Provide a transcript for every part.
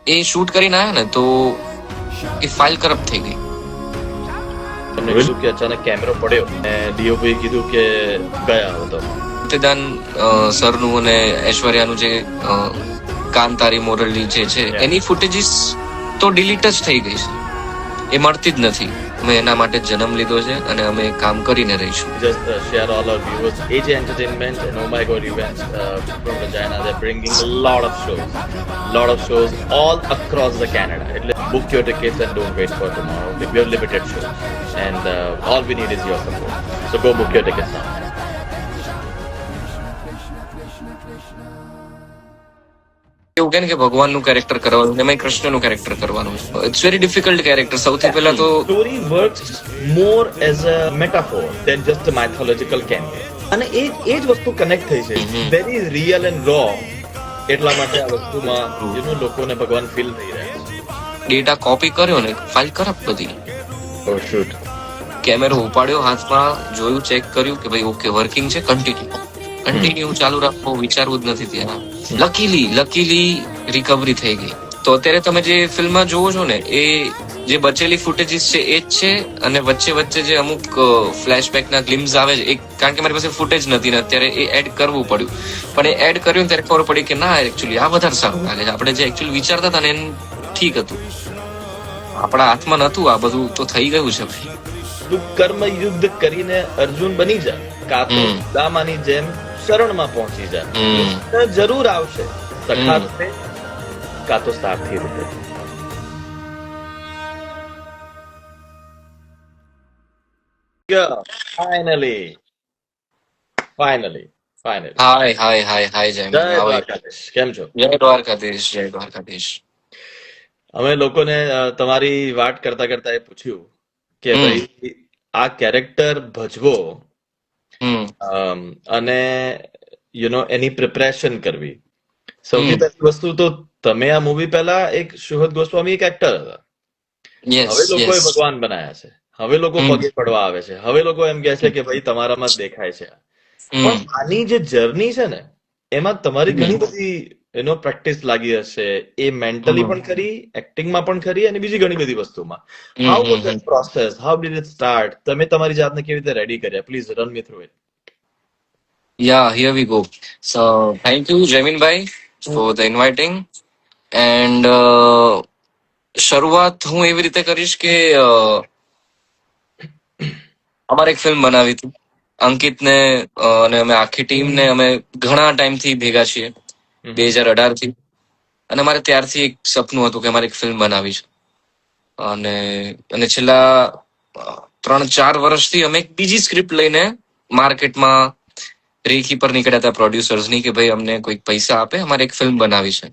એ shoot કરીને આવ્યા ને તો એ ફાઇલ કરપ્ટ થઈ ગઈ. તમને કીધું કે અચાનક કેમેરો પડ્યો અને ડીઓપી કીધું કે ગયા હતો. સત્યદાન સરનું અને ઐશ્વર્યાનું જે કાંતારી મોરલી જે છે એની ફૂટેજીસ તો ડિલીટ જ થઈ ગઈ છે, એ મળતી જ નથી. અમે એના માટે જન્મ લીધો છે અને અમે કામ કરીને રહીશું. Just share all our viewers. AJ Entertainment and Oh My God Events from Regina, they're bringing a lot of shows all across the Canada. એટલે book your tickets and don't wait for tomorrow. We have limited shows and all we need is your support. So go book your tickets now. એવું કે ભગવાનનું character કરવાનું, એમાં કૃષ્ણનું character કરવાનું. It's very difficult character. સૌથી પહેલા તો Story works more as a metaphor than just a mythological canon. અને એ જ વસ્તુ કનેક્ટ થઈ છે. Very real and raw. એટલા માટે આ વસ્તુમાં લોકોને ભગવાન ફીલ થઈ રહ્યા છે. ડેટા કોપી કર્યો ને ફાઇલ કરપ્ટ બધી. ઓ શૂટ. કેમેરો ઉપાડ્યો હાથમાં, જોયું, ચેક કર્યું કે ભાઈ ઓકે વર્કિંગ છે, કન્ટિન્યુ ચાલુ રાખો, વિચારવું જ નથી ત્યાં. લકીલી રિકવરી થઈ ગઈ. તો અત્યારે તમે જે ફિલ્મમાં જોવો છો ને એ જે બચેલી ફૂટેજીસ છે એ જ છે, અને વચ્ચે જે અમુક ફ્લેશબેક ના ગ્લિમ્સ આવે છે, કારણ કે મારી પાસે ફૂટેજ નથી ને અત્યારે એ એડ કરવું પડ્યું. પણ એ એડ કર્યું ત્યારે ખબર પડી કે ના, એકચ્યુઅલી આ વધારે સારું લાગે છે. આપણે જે એકચ્યુઅલી વિચારતા હતા ને એ ઠીક હતું, આપણા હાથમાં નતું. આ બધું તો થઈ ગયું છે ભાઈ. તું કર્મ યુદ્ધ કરીને અર્જુન બની જા, કાં તો દામાની જેમ શરણમાં પહોંચી જા. જરૂર આવશે સખા રૂપે કાં તો સારથી રૂપે. Finally. હાય જય દ્વારકાધીશ. કેમ છો? જય દ્વારકાધીશ. અમે લોકોને તમારી વાટ કરતા કરતા એ પૂછ્યું કે ભાઈ આ કેરેક્ટર ભજવો અને એની પ્રિપરેશન કરવી. સૌથી પહેલી વસ્તુ તો તમે આ મૂવી પહેલા એક સુહદ ગોસ્વામી એક એક્ટર હતા. હવે લોકોએ ભગવાન બનાયા છે, હવે લોકો પગે પડવા આવે છે, હવે લોકો એમ કહે છે કે ભાઈ તમારામાં જ દેખાય છે. પણ આની જે જર્ની છે ને એમાં તમારી ઘણી બધી પ્રેક્ટિસ લાગી હશે. એ મેન્ટલી પણ ખરી, એક્ટિંગમાં પણ ખરી, અને બીજી ઘણી બધી વસ્તુમાં. How was that process? How did it start? તમે તમારી જાતને કેવી રીતે રેડી કર્યા? Please run me through it. Yeah, here we go. So, thank you, Jaminbhai, for the inviting. And શરૂઆત હું એવી રીતે કરીશ કે અમારે એક ફિલ્મ બનાવી હતી અંકિતને અને અમે આખી ટીમને અમે ઘણા ટાઈમથી ભેગા છીએ, 2018 થી. અને મારે ત્યારથી એક સપનું હતું કે મારે એક ફિલ્મ બનાવી છે. અને છેલ્લા 3-4 વર્ષથી અમે એક બીજી સ્ક્રિપ્ટ લઈને માર્કેટમાં રેખી પર નીકળ્યા હતા પ્રોડ્યુસર્સની કે ભાઈ અમને કોઈક પૈસા આપે, અમારે એક ફિલ્મ બનાવી છે.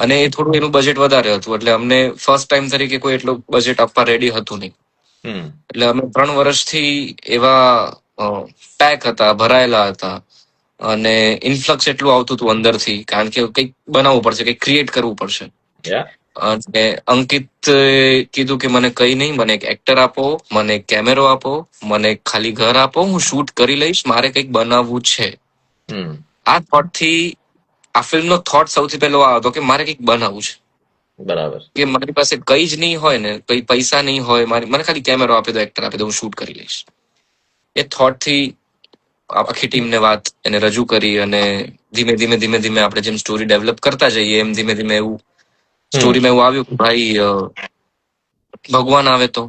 અને એ થોડું એનું બજેટ વધારે હતું, એટલે અમને ફર્સ્ટ ટાઈમ તરીકે કોઈ એટલું બજેટ આપવા રેડી હતું નહીં. એટલે અમે 3 વર્ષથી એવા પેક હતા, ભરાયેલા હતા, અને ઇન્ફ્લક્સ એટલું આવતું હતું અંદરથી, કારણ કે કંઈક બનાવવું પડશે, કંઈક ક્રિએટ કરવું પડશે. અને અંકિત કીધું કે મને કઈ નહીં, મને એક એક્ટર આપો, મને એક કેમેરો આપો, મને ખાલી ઘર આપો, હું શૂટ કરી લઈશ, મારે કંઈક બનાવવું છે. આ થોટ થી, આ ફિલ્મનો થોટ સૌથી પહેલો આ હતો કે મારે કંઈક બનાવવું છે. બરાબર. કે મારી પાસે કઈ જ નહીં હોય ને, કઈ પૈસા નહીં હોય, મને ખાલી કેમેરો આપી દો, એક્ટર આપી દો, હું શૂટ કરી લઈશ. એ થોટ થી આખી ટીમને વાત એને રજૂ કરી, અને ધીમે ધીમે આપણે જેમ સ્ટોરી ડેવલપ કરતા જઈએ એમ ધીમે એવું સ્ટોરીમાં એવું આવ્યું કે ભાઈ ભગવાન આવે તો.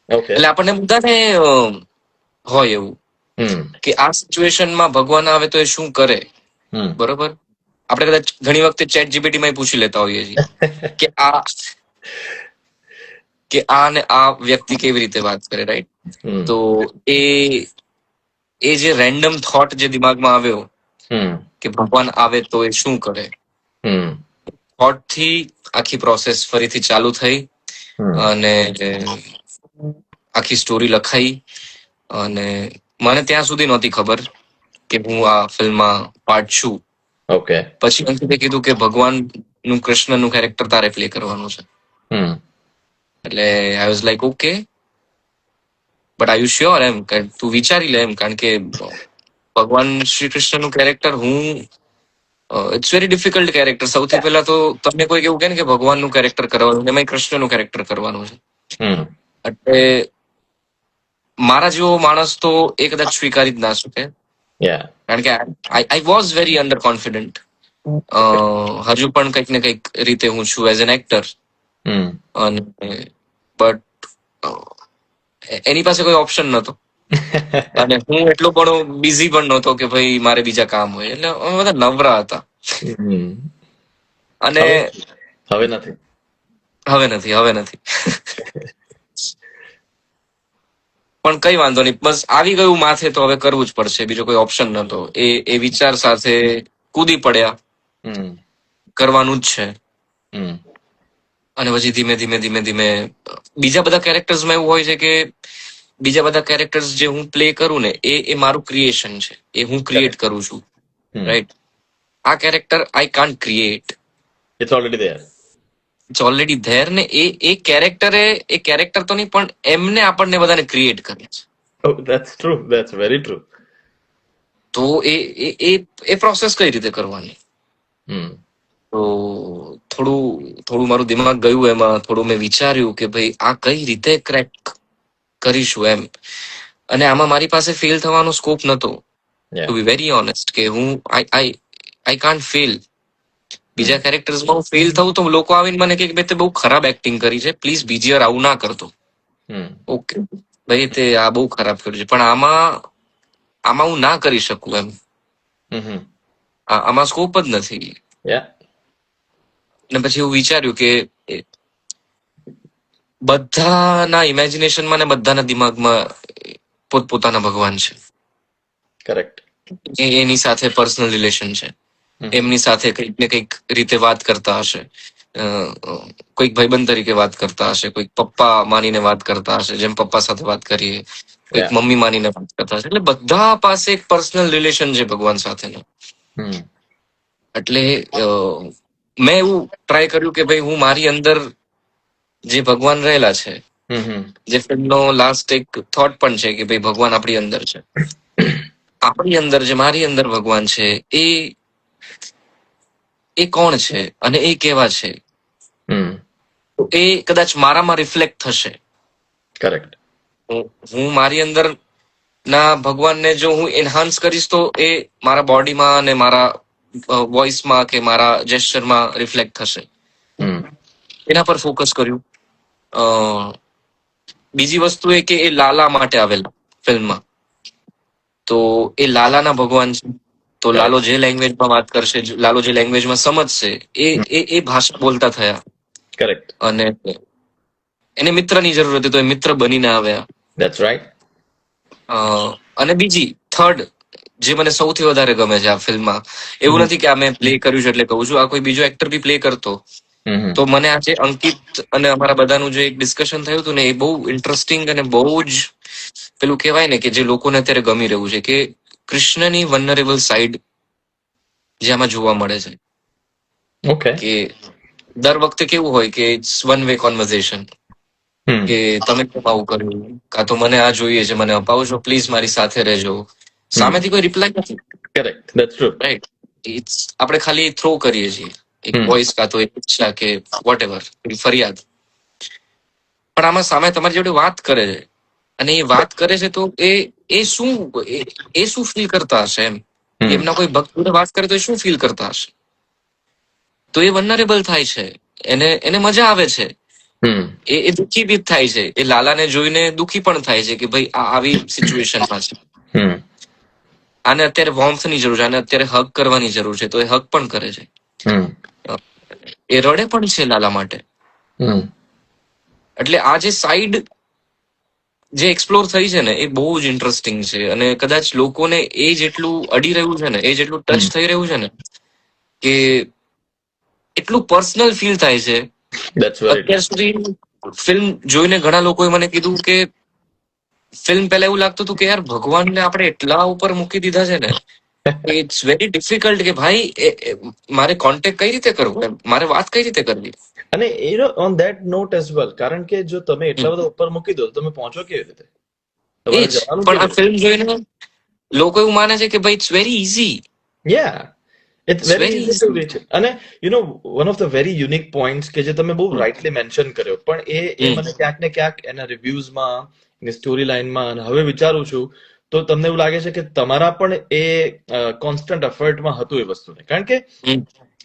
એટલે આપણને બધાને હોય એવું કે આ સિચ્યુએશનમાં ભગવાન આવે તો એ શું કરે. બરોબર, આપણે કદાચ ઘણી વખતે ચેટ જીપીટી માં પૂછી લેતા હોઈએ છીએ કે આ ને આ વ્યક્તિ કેવી રીતે વાત કરે, રાઈટ? તો એ જે રેન્ડમ થોટ જે દિમાગમાં આવ્યો કે ભગવાન આવે તો એ શું કરે, થોટ થી આખી પ્રોસેસ ફરીથી ચાલુ થઈ અને આખી સ્ટોરી લખાઈ. અને મને ત્યાં સુધી નહોતી ખબર કે હું આ ફિલ્મમાં પાર્ટ છું. પછી અંકિતે કીધું કે ભગવાન નું, કૃષ્ણ નું કેરેક્ટર તારે પ્લે કરવાનું છે. એટલે I was like okay, but are you sure? એમ તું વિચારી લે એમ, કારણ કે ભગવાન શ્રી કૃષ્ણ નું કેરેક્ટર હું ઇટ્સ વેરી ડિફિકલ્ટ કેરેક્ટર. સૌથી પહેલા તો તમને કોઈ એવું કહે ને કે ભગવાનનું કેરેક્ટર કરવાનું, એમાં કૃષ્ણનું કેરેક્ટર કરવાનું છે, એટલે મારા જેવો માણસ તો એ કદાચ સ્વીકારી જ ના શકે, કારણ કે I was very under confident. હજુ પણ કંઈક ને કંઈક રીતે હું છું એઝ એન એક્ટર, અને બટ એની પાસે કોઈ ઓપ્શન નતો, અને હું એટલો પણ બિઝી પણ નહોતો કે ભાઈ મારે બીજા કામ હોય, એટલે અમે બધા નવરા હતા. અને હવે નથી. પણ કઈ વાંધો નહીં, બસ આવી ગયું માથે તો હવે કરવું જ પડશે, બીજો કોઈ ઓપ્શન નતો. એ વિચાર સાથે કૂદી પડ્યા, કરવાનું જ છે. અને પછી ધીમે ધીમે બીજા બધા કેરેક્ટર્સમાં એવું હોય છે કે બીજા બધા કેરેક્ટર્સ જે હું પ્લે કરું ને એ મારું ક્રિએશન છે, એ હું ક્રિએટ કરું છું, રાઈટ? આ character I can't create, it's already there. ને એ કેરેક્ટર તો નહીં, પણ એમને આપણને બધાને ક્રિએટ કરે છે. That's true. That's very true. તો એ પ્રોસેસ કઈ રીતે કરવાની? તો થોડું મારું દિમાગ ગયું એમાં, થોડું મેં વિચાર્યું કે ભાઈ આ કઈ રીતે ક્રેક કરીશું એમ. અને આમાં મારી પાસે ફેલ થવાનો સ્કોપ નતો, ટુ બી વેરી ઓનેસ્ટ, કે હું આઈ કાન્ટ ફેલ. બીજા કેરેક્ટર્સમાં હું ફેલ થઉં તો લોકો આવીને મને કે ભાઈ તે બહુ ખરાબ એક્ટિંગ કરી છે, પ્લીઝ બીજી વાર આવું ના કરતો. ઓકે ભાઈ, તે આ બહુ ખરાબ કર્યું છે, પણ આમાં હું ના કરી શકું એમ, આમાં સ્કોપ જ નથી. ને પછી એવું વિચાર્યું કે બધાના ઇમેજિનેશનમાં ને બધાના દિમાગમાં પોતપોતાના ભગવાન છે. કરેક્ટ. એની સાથે પર્સનલ રિલેશન છે, એમની સાથે કંઈક ને કંઈક રીતે વાત કરતા હશે, કોઈક ભાઈબંધ તરીકે વાત કરતા હશે, કોઈક પપ્પા માનીને વાત કરતા હશે, જેમ પપ્પા સાથે વાત કરીએ, કોઈક મમ્મી માનીને વાત કરતા હશે. એટલે બધા પાસે એક પર્સનલ રિલેશન છે ભગવાન સાથેનો. એટલે મેં એવું ટ્રાય કર્યું કે ભાઈ હું મારી અંદર જે ભગવાન રહેલા છે, જે ફિલ્મનો લાસ્ટ એક થોટ પણ છે કે ભાઈ ભગવાન આપણી અંદર છે, આપણી અંદર જે મારી અંદર ભગવાન છે એ કોણ છે અને એ કેવા છે, એ કદાચ મારામાં રિફ્લેક્ટ થશે. કરેક્ટ. હું મારી અંદર ના ભગવાનને જો હું એન્હાન્સ કરીશ તો એ મારા બોડીમાં અને મારા વોઇસમાં કે મારા જેસ્ચરમાં રિફ્લેક્ટ થશે. એના પર ફોકસ કર્યું. બીજી વસ્તુ એ કે એ લાલા માટે આવેલા ફિલ્મમાં, તો એ લાલાના ભગવાન છે, તો લાલો જે લેંગ્વેજમાં વાત કરશે, લાલો જે લેંગ્વેજમાં સમજશે એ ભાષા બોલતા થયા. કરેક્ટ. અને એને મિત્રની જરૂર હતી તો એ મિત્ર બનીને આવ્યા. That's right. અને બીજી થર્ડ જે મને સૌથી વધારે ગમે છે આ ફિલ્મમાં, એવું નથી કે આ મેં પ્લે કર્યું છે એટલે કહું છું, આ કોઈ બીજો એક્ટર બી પ્લે કરતો તો મને આજે અંકિત અને અમારા બધાનું જે એક ડિસ્કશન થયું હતું ને, એ બહુ ઇન્ટરેસ્ટિંગ અને બહુ જ પેલું કહેવાય ને કે જે લોકોને અત્યારે ગમી રહ્યું છે, કે કૃષ્ણની વનરેબલ સાઈડ જે આમાં જોવા મળે છે. ઓકે. કે દર વખતે કેવું હોય કે ઇટ્સ વન વે કોન્વર્ઝેશન, કે તમે કેમ આવું કર્યું, કાં તો મને આ જોઈએ છે, મને અપાવો છો, પ્લીઝ મારી સાથે રહેજો. સામેથી કોઈ રિપ્લાય નથી. Correct. That's true. Right. It's આપણે ખાલી થ્રો કરીએ છીએ એક વોઇસ કાં તો એક ઈચ્છા કે વોટ એવર, ફરિયાદ. પણ આમાં સામે તમારી જોડે વાત કરે છે, અને એ વાત કરે છે તો એ શું ફીલ કરતા હશે એમ, એમના કોઈ ભક્ત જોડે વાત કરે તો એ શું ફીલ કરતા હશે. તો એ વનરેબલ થાય છે, એને મજા આવે છે, એ દુઃખી બી થાય છે, એ લાલાને જોઈને દુઃખી પણ થાય છે કે ભાઈ આ આવી સિચ્યુએશનમાં છે, આને અત્યારે વોર્મથ ની જરૂર છે, આને અત્યારે હગ કરવાની જરૂર છે, તો એ હગ પણ કરે છે. એ રડે પણ છે લાલા માટે. એટલે આ જે સાઈડ જે એક્સપ્લોર થઈ છે ને એ બહુ જ ઇન્ટરેસ્ટિંગ છે, અને કદાચ લોકોને એ જેટલું અડી રહ્યું છે ને, એ જેટલું ટચ થઈ રહ્યું છે ને, કે એટલું પર્સનલ ફીલ થાય છે. અત્યાર સુધી ફિલ્મ જોઈને ઘણા લોકોએ મને કીધું કે ફિલ્મ પહેલા એવું લાગતું હતું કે યાર ભગવાનને આપણે એટલા ઉપર મૂકી દીધા છે ને, ઇટ્સ વેરી ડિફિકલ્ટ કે ભાઈ મારે કોન્ટેક્ટ કઈ રીતે કરવો, મારે વાત કઈ રીતે કરવી. અને on that not as well, કારણ કે જો તમે એટલા બધા ઉપર મૂકી દો તમે પહોંચો કેવી રીતે? પણ આ ફિલ્મ જોઈને લોકો એવું માને છે કે ભાઈ it's very easy. Ya, it's it's very very easy to reach. અને one of the very unique points કે જે તમે બહુ ઇઝી. રાઇટલી મેન્શન કર્યો, પણ એ મને ક્યાંક ને ક્યાંક એના રિવ્યુઝમાં, એની સ્ટોરી લાઇનમાં, અને હવે વિચારું છું તો તમને એવું લાગે છે કે તમારા પણ એ કોન્સ્ટન્ટ એફર્ટમાં હતું એ વસ્તુને. કારણ કે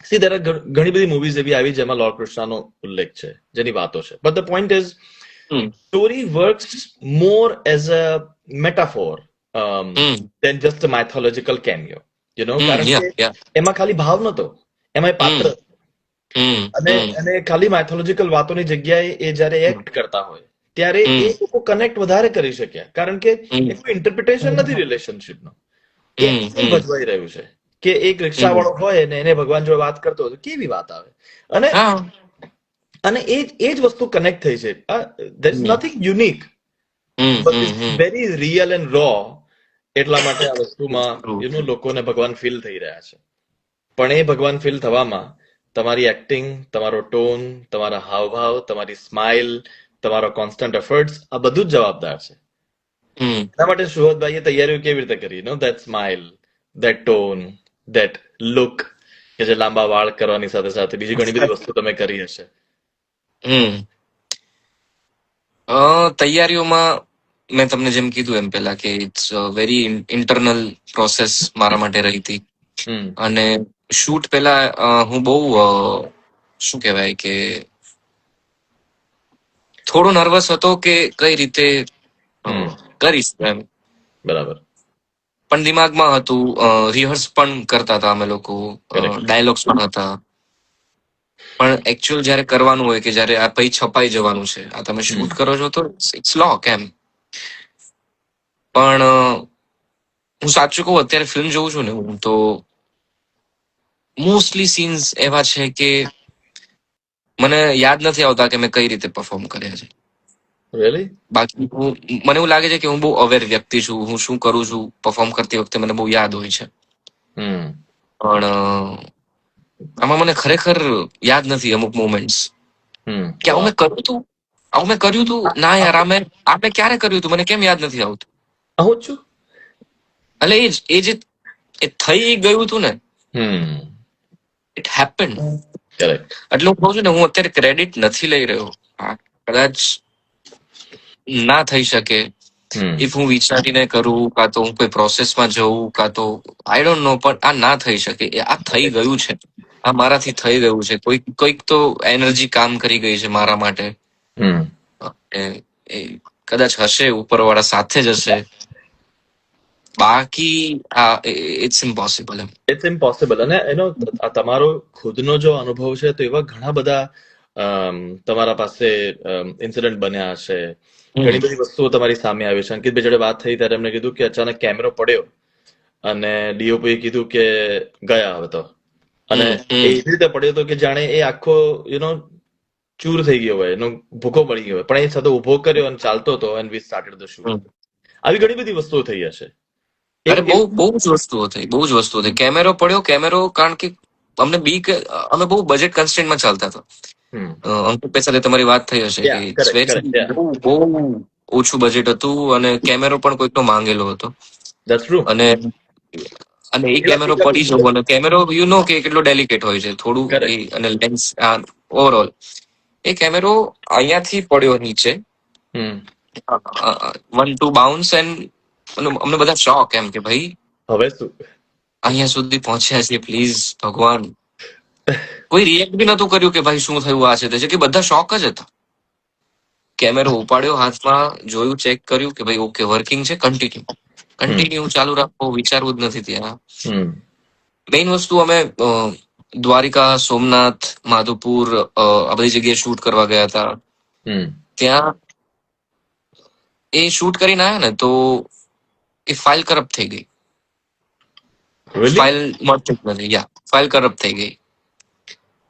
સી there are ઘણી બધી મૂવીઝ એવી આવી જેમાં લોર્ડ કૃષ્ણનો ઉલ્લેખ છે, જેની વાતો છે. But the point is story works more as a metaphor than just a mythological cameo. કારણ કે એમાં ખાલી ભાવ નતો, એમાં એ પાત્ર અને ખાલી માઇથોલોજીકલ વાતોની જગ્યાએ એ જયારે એક્ટ કરતા હોય ત્યારે એ લોકો કનેક્ટ વધારે કરી શક્યા, કારણ કે એ કોઈ ઇન્ટરપ્રિટેશન નથી રિલેશનશીપનો. એક સીન ભજવાઈ રહ્યું છે કે એક રિક્ષાવાળો હોય ને એને ભગવાન જોડે વાત કરતો હોય તો કેવી વાત આવે, અને એ જ વસ્તુ કનેક્ટ થઈ છે. there is nothing unique, but it's very real and raw. એટલા માટે આ વસ્તુમાં લોકોને ભગવાન ફીલ થઈ રહ્યા છે. પણ એ ભગવાન ફીલ થવામાં તમારી એક્ટિંગ, તમારો ટોન, તમારા હાવભાવ, તમારી સ્માઇલ, તમારો કોન્સ્ટન્ટ એફર્ટ્સ, આ બધું જ જવાબદાર છે. એના માટે સુહદભાઈએ તૈયારીઓ કેવી રીતે કરી? That smile, that tone, that look, કે જે લાંબા વાળ કરવાની સાથે સાથે બીજી ઘણી બધી વસ્તુ તમે કરી હશે. તૈયારીઓમાં મેં તમને જેમ કીધું એમ પેલા કે ઇટ્સ વેરી ઇન્ટરનલ પ્રોસેસ મારા માટે રહી હતી. અને શૂટ પેલા હું બહુ શું કહેવાય કે થોડો નર્વસ હતો કે કઈ રીતે કરીશ એમ. બરાબર. પણ દિમાગમાં હતું, રિહર્સ પણ કરતા હતા અમે લોકો, ડાયલોગ્સ પણ હતા. પણ એકચ્યુઅલ જયારે કરવાનું હોય કે જયારે આ પછી છપાઈ જવાનું છે, આ તમે શૂટ કરો છો તો ઇટ્સ લોક એમ. પણ હું સાચું કહું, અત્યારે ફિલ્મ જોઉં છું ને હું તો મોસ્ટલી સીન્સ એવા છે કે મને યાદ નથી આવતા કે મેં કઈ રીતે પરફોર્મ કર્યા છે. બાકી મને એવું લાગે છે કે હું બહુ અવેર વ્યક્તિ છું, હું શું કરું છું પરફોર્મ કરતી વખતે મને બહુ યાદ હોય છે. પણ આમાં મને ખરેખર યાદ નથી અમુક મોમેન્ટ્સ કે આવું મેં કર્યું હતું, આવું મેં કર્યું હતું. ના યાર, આપણે ક્યારે કર્યું હતું મને કેમ યાદ નથી આવતું. એટલે એ જે થઈ ગયું હતું ને, ઇટ હેપન. એટલે હું કહું છું ને, હું અત્યારે ક્રેડિટ નથી લઈ રહ્યો. કદાચ ના થઈ શકે ઇફ હું વિચારીને કરું, કાં તો હું કોઈ પ્રોસેસમાં જઉં, કાં તો આઈ ડોન્ટ નો, પણ આ ના થઈ શકે. આ થઈ ગયું છે, આ મારાથી થઈ ગયું છે. કોઈક તો એનર્જી કામ કરી ગઈ છે મારા માટે. કદાચ હશે, ઉપરવાળા સાથે જ હશે. બાકી ઇટ્સ ઇમ્પોસિબલ. It's impossible. અને આ તમારો ખુદનો જો અનુભવ છે તો એવા ઘણા બધા તમારા પાસે ઇન્સિડન્ટ બન્યા હશે, ઘણી બધી વસ્તુઓ તમારી સામે આવી છે. અંકિતભાઈ જોડે વાત થઈ ત્યારે એમને કીધું કે અચાનક કેમેરો પડ્યો અને ડીઓપી કીધું કે ગયા હવે તો, અને એ એવી રીતે પડ્યો હતો કે જાણે એ આખો ચૂર થઈ ગયો હોય, એનો ભૂકો પડી ગયો હોય, પણ એ છતાં ઉભો કર્યો અને ચાલતો હતો. And we started the shoot. આવી ઘણી બધી વસ્તુઓ થઈ હશે. અરે બહુ જ વસ્તુઓ થઈ. કેમેરો પડ્યો, કારણ કે અમને અમે બહુ બજેટ કન્સ્ટ્રેન્ટમાં ચાલતા હતા. અંકિત સાથે તમારી વાત થઈ હશે કે બહુ ઓછું બજેટ હતું અને કેમેરો પણ કોઈકનો માંગેલો હતો. અને એ કેમેરો પડી જવો, અને કેમેરો કે કેટલો ડેલિકેટ હોય છે થોડું, અને લેન્સ ઓવરઓલ એ કેમેરો અહીંયાથી પડ્યો નીચે, 1-2 બાઉન્સ, એન્ડ અમને બધા શોક એમ કે ભાઈ હવે શું અહીંયા સુધી પહોંચ્યા છે, પ્લીઝ ભગવાન. કોઈ રિએક્ટ બી નતું કર્યું કે ભાઈ શું થયું, આ છે તે છે, કે બધા શોક જ હતા. કેમેરો ઉપાડ્યો હાથમાં, જોયું, ચેક કર્યું કે ભાઈ ઓકે, વર્કિંગ છે, કન્ટિન્યુ ચાલુ રાખો, વિચારવું જ નથી ત્યાં. મેઇન વસ્તુ, અમે દ્વારિકા, સોમનાથ, માધુપુર આ બધી જગ્યાએ શૂટ કરવા ગયા હતા. ત્યાં એ શૂટ કરીને આવ્યા ને તો એ ફાઇલ કરપ્ટ થઈ ગઈ. ફાઇલ મળતી જ નથી. ફાઇલ કરપ્ટ થઈ ગઈ.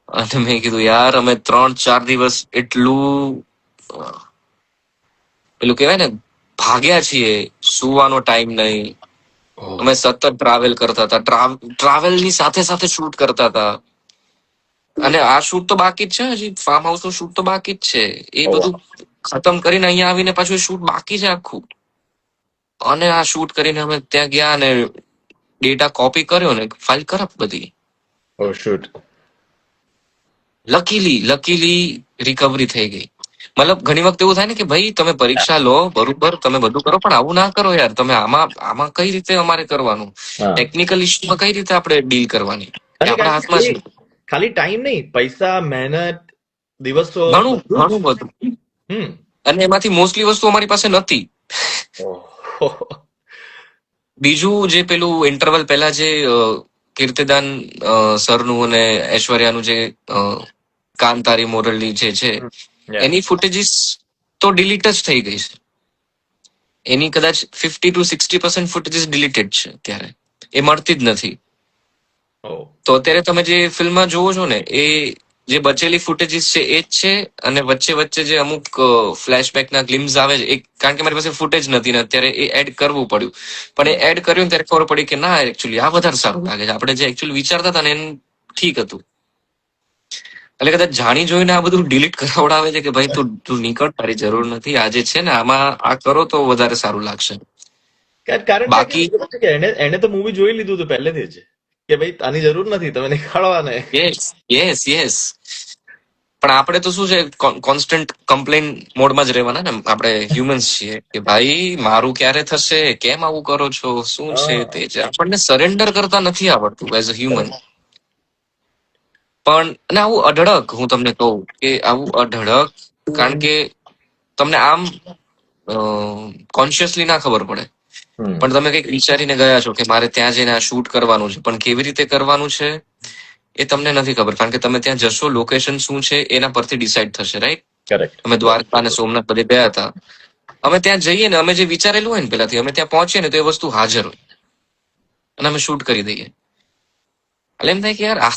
અને મેં કીધું યાર, અમે 3-4 દિવસ એટલું પેલું કહેવાય ને ભાગ્યા છીએ, સુવાનો ટાઈમ નહીં. અમે સતત ટ્રાવેલ કરતા હતા, ટ્રાવેલની સાથે સાથે શૂટ કરતા હતા. અને આ શૂટ તો બાકી જ છે, હજી ફાર્મ હાઉસ નું શૂટ તો બાકી જ છે. એ બધું ખતમ કરીને અહીંયા આવીને પાછું શૂટ બાકી છે આખું. અને આ શૂટ કરીને અમે ત્યાં ગયા અને ડેટા કોપી કર્યો ને ફાઇલ કરપ્ટ બધી. ઓ શૂટ. લકીલી રિકવરી થઈ ગઈ. મતલબ ઘણી વખત એવું થાય ને કે ભાઈ તમે પરીક્ષા લો બરોબર, તમે બધું કરો, પણ આવું ના કરો યાર. તમે આમાં કઈ રીતે અમારે કરવાનું, હા. ટેકનિકલ ઇશ્યુમાં કઈ રીતે આપણે ડીલ કરવાની, એ અને આપણા હાથમાં છે. ખાલી ટાઈમ નહીં, પૈસા, મહેનત, દિવસો, ઘણું બધું જ. બધું. હમ. અને એમાંથી મોસ્ટલી વસ્તુ અમારી પાસે નથી. ઓહો. બીજું જે પેલું ઇન્ટરવલ પહેલા જે કીર્તિદાન સરનું અને ઐશ્વર્યાનું જે કાંતારી મોરલી જે છે Yeah. એની ફૂટેજીસ તો ડિલીટ જ થઈ ગઈ છે. એની કદાચ 50 to 60% ફૂટેજીસ ડિલીટેડ છે અત્યારે, એ મળતી જ નથી. Oh. તો અત્યારે તમે જે ફિલ્મમાં જોવો છો ને, એ જે બચેલી ફૂટેજીસ છે એ જ છે. અને વચ્ચે વચ્ચે જે અમુક ફ્લેશબેકના ગ્લિમ્સ આવે છે, કારણ કે મારી પાસે ફૂટેજ નથી ને અત્યારે એ એડ કરવું પડ્યું. પણ એ એડ કર્યું ને ત્યારે ખબર પડી કે ના, એકચ્યુઅલી આ વધારે સારું લાગે છે. આપણે જે એકચ્યુઅલી વિચારતા હતા ને એનું ઠીક હતું. એટલે કદાચ જાણી જોઈને આ બધું ડિલીટ કરાવડાવે છે કે ભાઈ તું નીકળ, તારી જરૂર નથી. આજે છે ને આમાં આ કરો તો વધારે સારું લાગશે. કારણ બાકી કે એને તો મૂવી જોઈ લીધું હતું પહેલેથી જ કે ભાઈ આની જરૂર નથી, તમે નીકાળવાને. યસ. પણ આપણે તો શું છે, કોન્સ્ટન્ટ કમ્પ્લેન મોડમાં જ રહેવાના ને. આપણે હ્યુમન્સ છીએ કે ભાઈ મારું ક્યારે થશે, કેમ આવું કરો છો, શું છે તે છે. આપણને સરેન્ડર કરતા નથી આવડતું એઝ અ હ્યુમન. પણ અને આવું અઢળક, હું તમને કહું કે આવું અઢળક, કારણ કે તમને આમ કોન્શિયસલી ના ખબર પડે, પણ તમે કંઈક વિચારીને ગયા છો કે મારે ત્યાં જઈને આ શૂટ કરવાનું છે, પણ કેવી રીતે કરવાનું છે એ તમને નથી ખબર. કારણ કે તમે ત્યાં જશો, લોકેશન શું છે એના પરથી ડિસાઇડ થશે, રાઈટ? કરેક્ટ. અમે દ્વારકા અને સોમનાથ બધે ગયા હતા. અમે ત્યાં જઈએ ને, અમે જે વિચારેલું હોય ને પેલાથી, અમે ત્યાં પહોંચીએ ને તો એ વસ્તુ હાજર હોય અને અમે શૂટ કરી દઈએ. એટલે એમ થાય કે યાર આ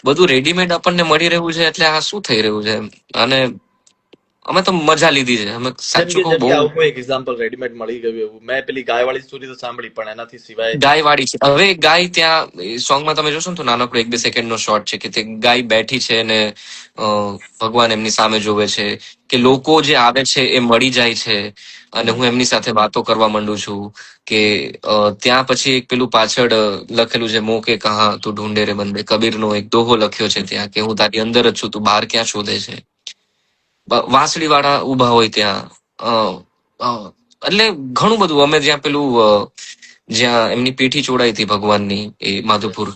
બધું રેડીમેડ આપણને મળી રહ્યું છે, એટલે આ શું થઈ રહ્યું છે. અને અમે તો મજા લીધી છે. અમે સાચું કહું, બહુ આવું કોઈ એક્ઝામ્પલ રેડીમેડ મળી ગયું એવું? મેં પેલી ગાય વાળી સ્ટોરી તો સાંભળી, પણ એનાથી સિવાય ગાય વાળી છે. હવે ગાય ત્યાં સોંગમાં તમે જોશો ને તો નાનકડો 1-2 સેકન્ડનો શોટ છે કે તે ગાય બેઠી છે અને ભગવાન એમની સામે જોવે છે, કે લોકો જે આવે છે એ મળી જાય છે અને હું એમની સાથે વાતો કરવા માંડું છું. કે ત્યાં પછી એક પેલું પાછળ લખેલું છે, મોકે કહા તું ઢૂંઢે રે બંદે, કબીરનો એક દોહો લખ્યો છે ત્યાં કે હું તારી અંદર જ છું, તું બહાર ક્યાં શોધે છે. વાંસળી વાળા ઉભા હોય ત્યાં. એટલે ઘણું બધું. અમે જ્યાં પેલું જ્યાં એમની પીઠી ચોડાઈ હતી ભગવાનની, એ માધુપુર,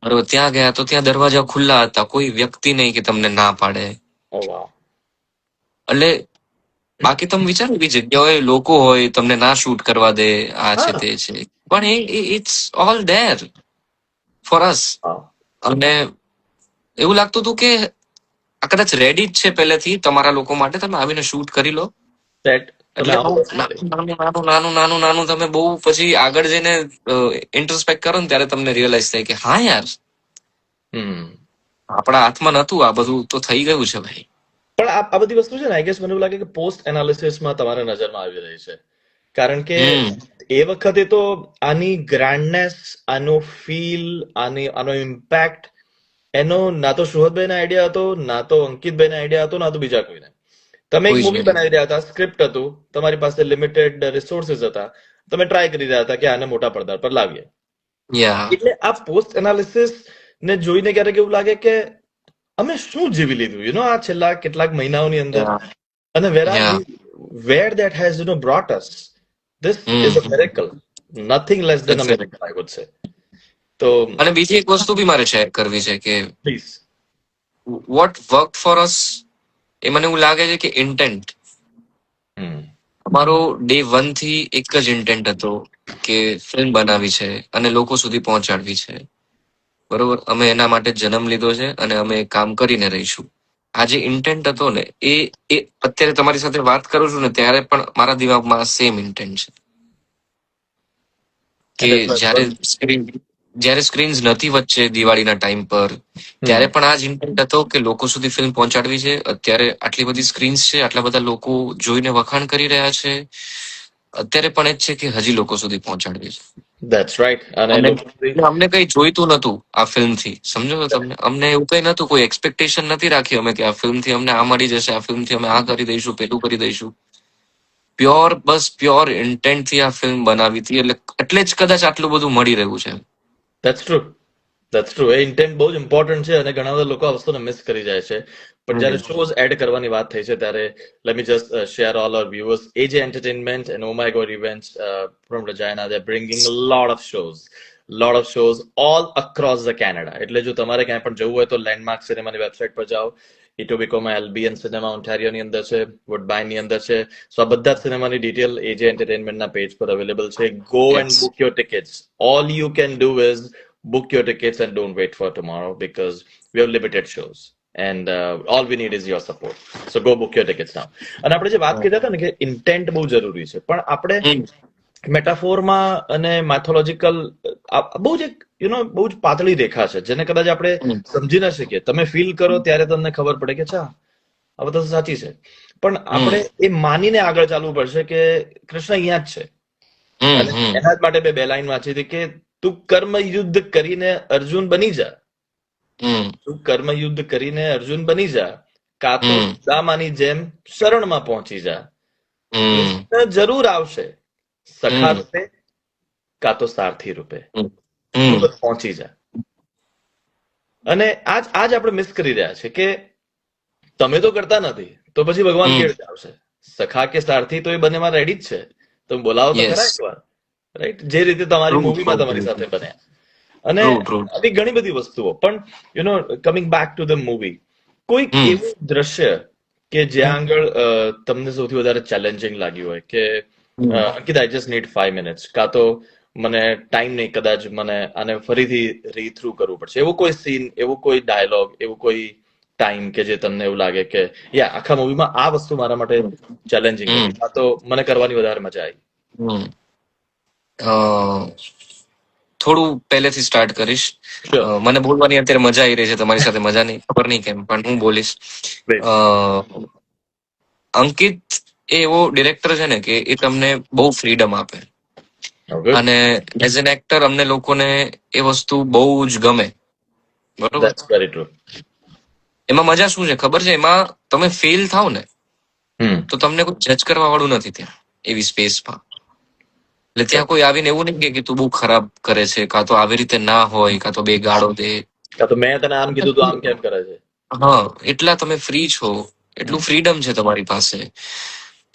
બરોબર, ત્યાં ગયા તો ત્યાં દરવાજા ખુલ્લા હતા, કોઈ વ્યક્તિ નહીં કે તમને ના પાડે. એટલે બાકી તમે વિચારો એવી જગ્યાએ લોકો હોય, તમને ના શૂટ કરવા દે, આ છે તે છે, પણ it's all there for us. અને એવું લાગતું હતું કે આ કદાચ રેડી જ છે પહેલેથી તમારા લોકો માટે, તમે આવીને શૂટ કરી લો. એટલે નાનું તમે બહુ પછી આગળ જઈને ઇન્ટ્રોસ્પેક્ટ કરો ને ત્યારે તમને રિયલાઇઝ થાય કે હા યાર, આપણા હાથમાં નતું, આ બધું તો થઈ ગયું છે ભાઈ. પણ આ બધી વસ્તુ છે ને, આઈ ગેસ મને એવું લાગે કે પોસ્ટ એનાલિસિસમાં તમારા નજરમાં આવી રહી છે. કારણ કે એ વખતે તો આની ગ્રાન્ડનેસ, આનો ફીલ, આનો ઇમ્પેક્ટ એનો ના તો સુહદભાઈને આઈડિયા હતો, ના તો અંકિતભાઈને આઈડિયા હતો, ના તો બીજા કોઈને. તમે એક મૂવી બનાવી રહ્યા હતા, સ્ક્રિપ્ટ હતું, તમારી પાસે લિમિટેડ રિસોર્સિસ હતા, તમે ટ્રાય કરી રહ્યા હતા કે આને મોટા પડદા પર લાવીએ. એટલે આ પોસ્ટ એનાલિસિસ ને જોઈને ક્યારેક એવું લાગે કે અમે શું જીવી લીધું આ છેલ્લા કેટલાક મહિનાઓની અંદર, અને where that has brought us. This is a miracle, nothing less than a miracle, I would say. તો અને બીજી એક વસ્તુ બી મારે શેર કરવી છે કે please, what work for us, એ મને એવું લાગે છે કે ઇન્ટેન્ટ. અમારો ડે 1 થી એક જ ઇન્ટેન્ટ હતો કે ફિલ્મ બનાવી છે અને લોકો સુધી પહોંચાડવી છે, બરોબર. અમે એના માટે જન્મ લીધો છે અને અમે કામ કરીને રહીશું. આ જે ઇન્ટેન્ટ હતો ને, એ અત્યારે તમારી સાથે વાત કરું છું ને ત્યારે પણ મારા દિમાગમાં સેમ ઇન્ટેન્ટ છે કે જ્યારે સ્ક્રીન્સ નથી વચ્ચે દિવાળીના ટાઈમ પર, ત્યારે પણ આ જ ઇન્ટેન્ટ હતો કે લોકો સુધી ફિલ્મ પહોંચાડવી છે. અત્યારે આટલી બધી સ્ક્રીન્સ છે, આટલા બધા લોકો જોઈને વખાણ કરી રહ્યા છે, અત્યારે પણ એ જ છે કે હજી લોકો સુધી પહોંચાડવી છે. That's right. અને અમને કઈ જોઈતું નતું આ ફિલ્મ થી, સમજો છો તમને? અમને એવું કઈ નતું, કોઈ એક્સપેક્ટેશન નથી રાખી અમે કે આ ફિલ્મ થી અમને આ મળી જશે, આ ફિલ્મ થી અમે આ કરી દઈશું, પેલું કરી દઈશું. પ્યોર ઇન્ટેન્ટ થી આ ફિલ્મ બનાવી હતી, એટલે જ કદાચ આટલું બધું મળી રહ્યું છે. That's true. That's true. A intent બહુ જ ઇમ્પોર્ટન્ટ છે અને ઘણા બધા લોકો આ વસ્તુને મિસ કરી જાય છે. પણ જયારે શોઝ એડ કરવાની વાત થઈ છે ત્યારે let me just share all our viewers. AJ entertainment and oh my god events from રજાયના, they bringing lot of shows all across the Canada. એટલે જો તમારે ક્યાંય પણ જવું હોય તો લેન્ડમાર્ક સિનેમાની વેબસાઇટ પર જાઓ. ઇટોબિકોમાં એલબીએન સિનેમા ઓન્ટારિયોની અંદર છે, વુડબાઇનની અંદર છે. સો આ બધા જ સિનેમાની ડિટેલ એજે એન્ટરટેનમેન્ટના પેજ પર અવેલેબલ છે. Go and book your tickets. All you can do is book your tickets and don't wait for tomorrow because we have limited shows and all we need is your support. So go book your tickets now. અને આપણે જે વાત કરતા હતા ને કે intent બહુ જરૂરી છે, પણ આપણે મેટાફોરમાં અને મેથોલોજીકલ બહુ જ બહુ જ પાતળી રેખા છે જેને કદાચ આપણે સમજી ના શકીએ. તમે ફીલ કરો ત્યારે તમને ખબર પડે કે અચ્છા આ વસ્તુ સાચી છે, પણ આપણે એ માનીને આગળ ચાલવું પડશે કે કૃષ્ણ અહીંયા જ છે. અને એના જ માટે બે લાઈન વાંચી હતી કે તું કર્મ યુદ્ધ કરીને અર્જુન બની જા. તું કર્મ યુદ્ધ કરીને અર્જુન બની જા, કાં તો સુદામાની જેમ શરણમાં પહોંચી જા. કૃષ્ણ જરૂર આવશે, સખા રૂપે કાં તો સારથી રૂપે. તું બસ પહોંચી જા. અને આજ આપણે મિસ કરી રહ્યા છે કે તમે તો કરતા નથી તો પછી ભગવાન કેવી રીતે આવશે? સખા કે સારથી તો એ બંનેમાં રેડી જ છે. તમે બોલાવો તો ખરા એકવાર, રાઈટ? જે રીતે તમારી મૂવીમાં તમારી સાથે બન્યા. અને આવી ઘણી બધી વસ્તુઓ. પણ coming back to the movie, કોઈક એવું દ્રશ્ય કે જ્યાં આગળ તમને સૌથી વધારે ચેલેન્જિંગ લાગ્યું હોય કે અંકિત આઈ જસ્ટ નીડ 5 minutes, કાં તો મને ટાઈમ નહીં, કદાચ મને આને ફરીથી રી થ્રુ કરવું પડશે, એવો કોઈ સીન, એવો કોઈ ડાયલોગ, એવું કોઈ ટાઈમ કે જે તમને એવું લાગે કે યા આખા મૂવીમાં આ વસ્તુ મારા માટે ચેલેન્જિંગ હતી, આ તો મને કરવાની વધારે મજા આવી? થોડું પહેલેથી સ્ટાર્ટ કરીશ. મને બોલવાની અત્યારે મજા આવી રહી છે, તમારી સાથે મજા નહીં, ખબર નહીં કેમ, પણ હું બોલીશ. અંકિત એ એવો ડિરેક્ટર છે ને કે એ તમને બહુ ફ્રીડમ આપે, અને એઝ એન એક્ટર અમને લોકોને એ વસ્તુ બહુ જ ગમે. બરોબર? એમાં મજા શું છે ખબર છે? એમાં તમે ફેલ થાવ ને તો તમને કોઈ જજ કરવા વાળું નથી ત્યાં, એવી સ્પેસમાં. એટલે ત્યાં કોઈ આવીને એવું નહીં કે તું બહુ ખરાબ કરે છે, કાં તો આવી રીતે ના હોય, કાં તો બે ગાળો દે, કાં તો મેં તને આમ કીધું તો આમ કેમ કરે છે. હા, એટલા તમે ફ્રી છો, એટલું ફ્રીડમ છે તમારી પાસે,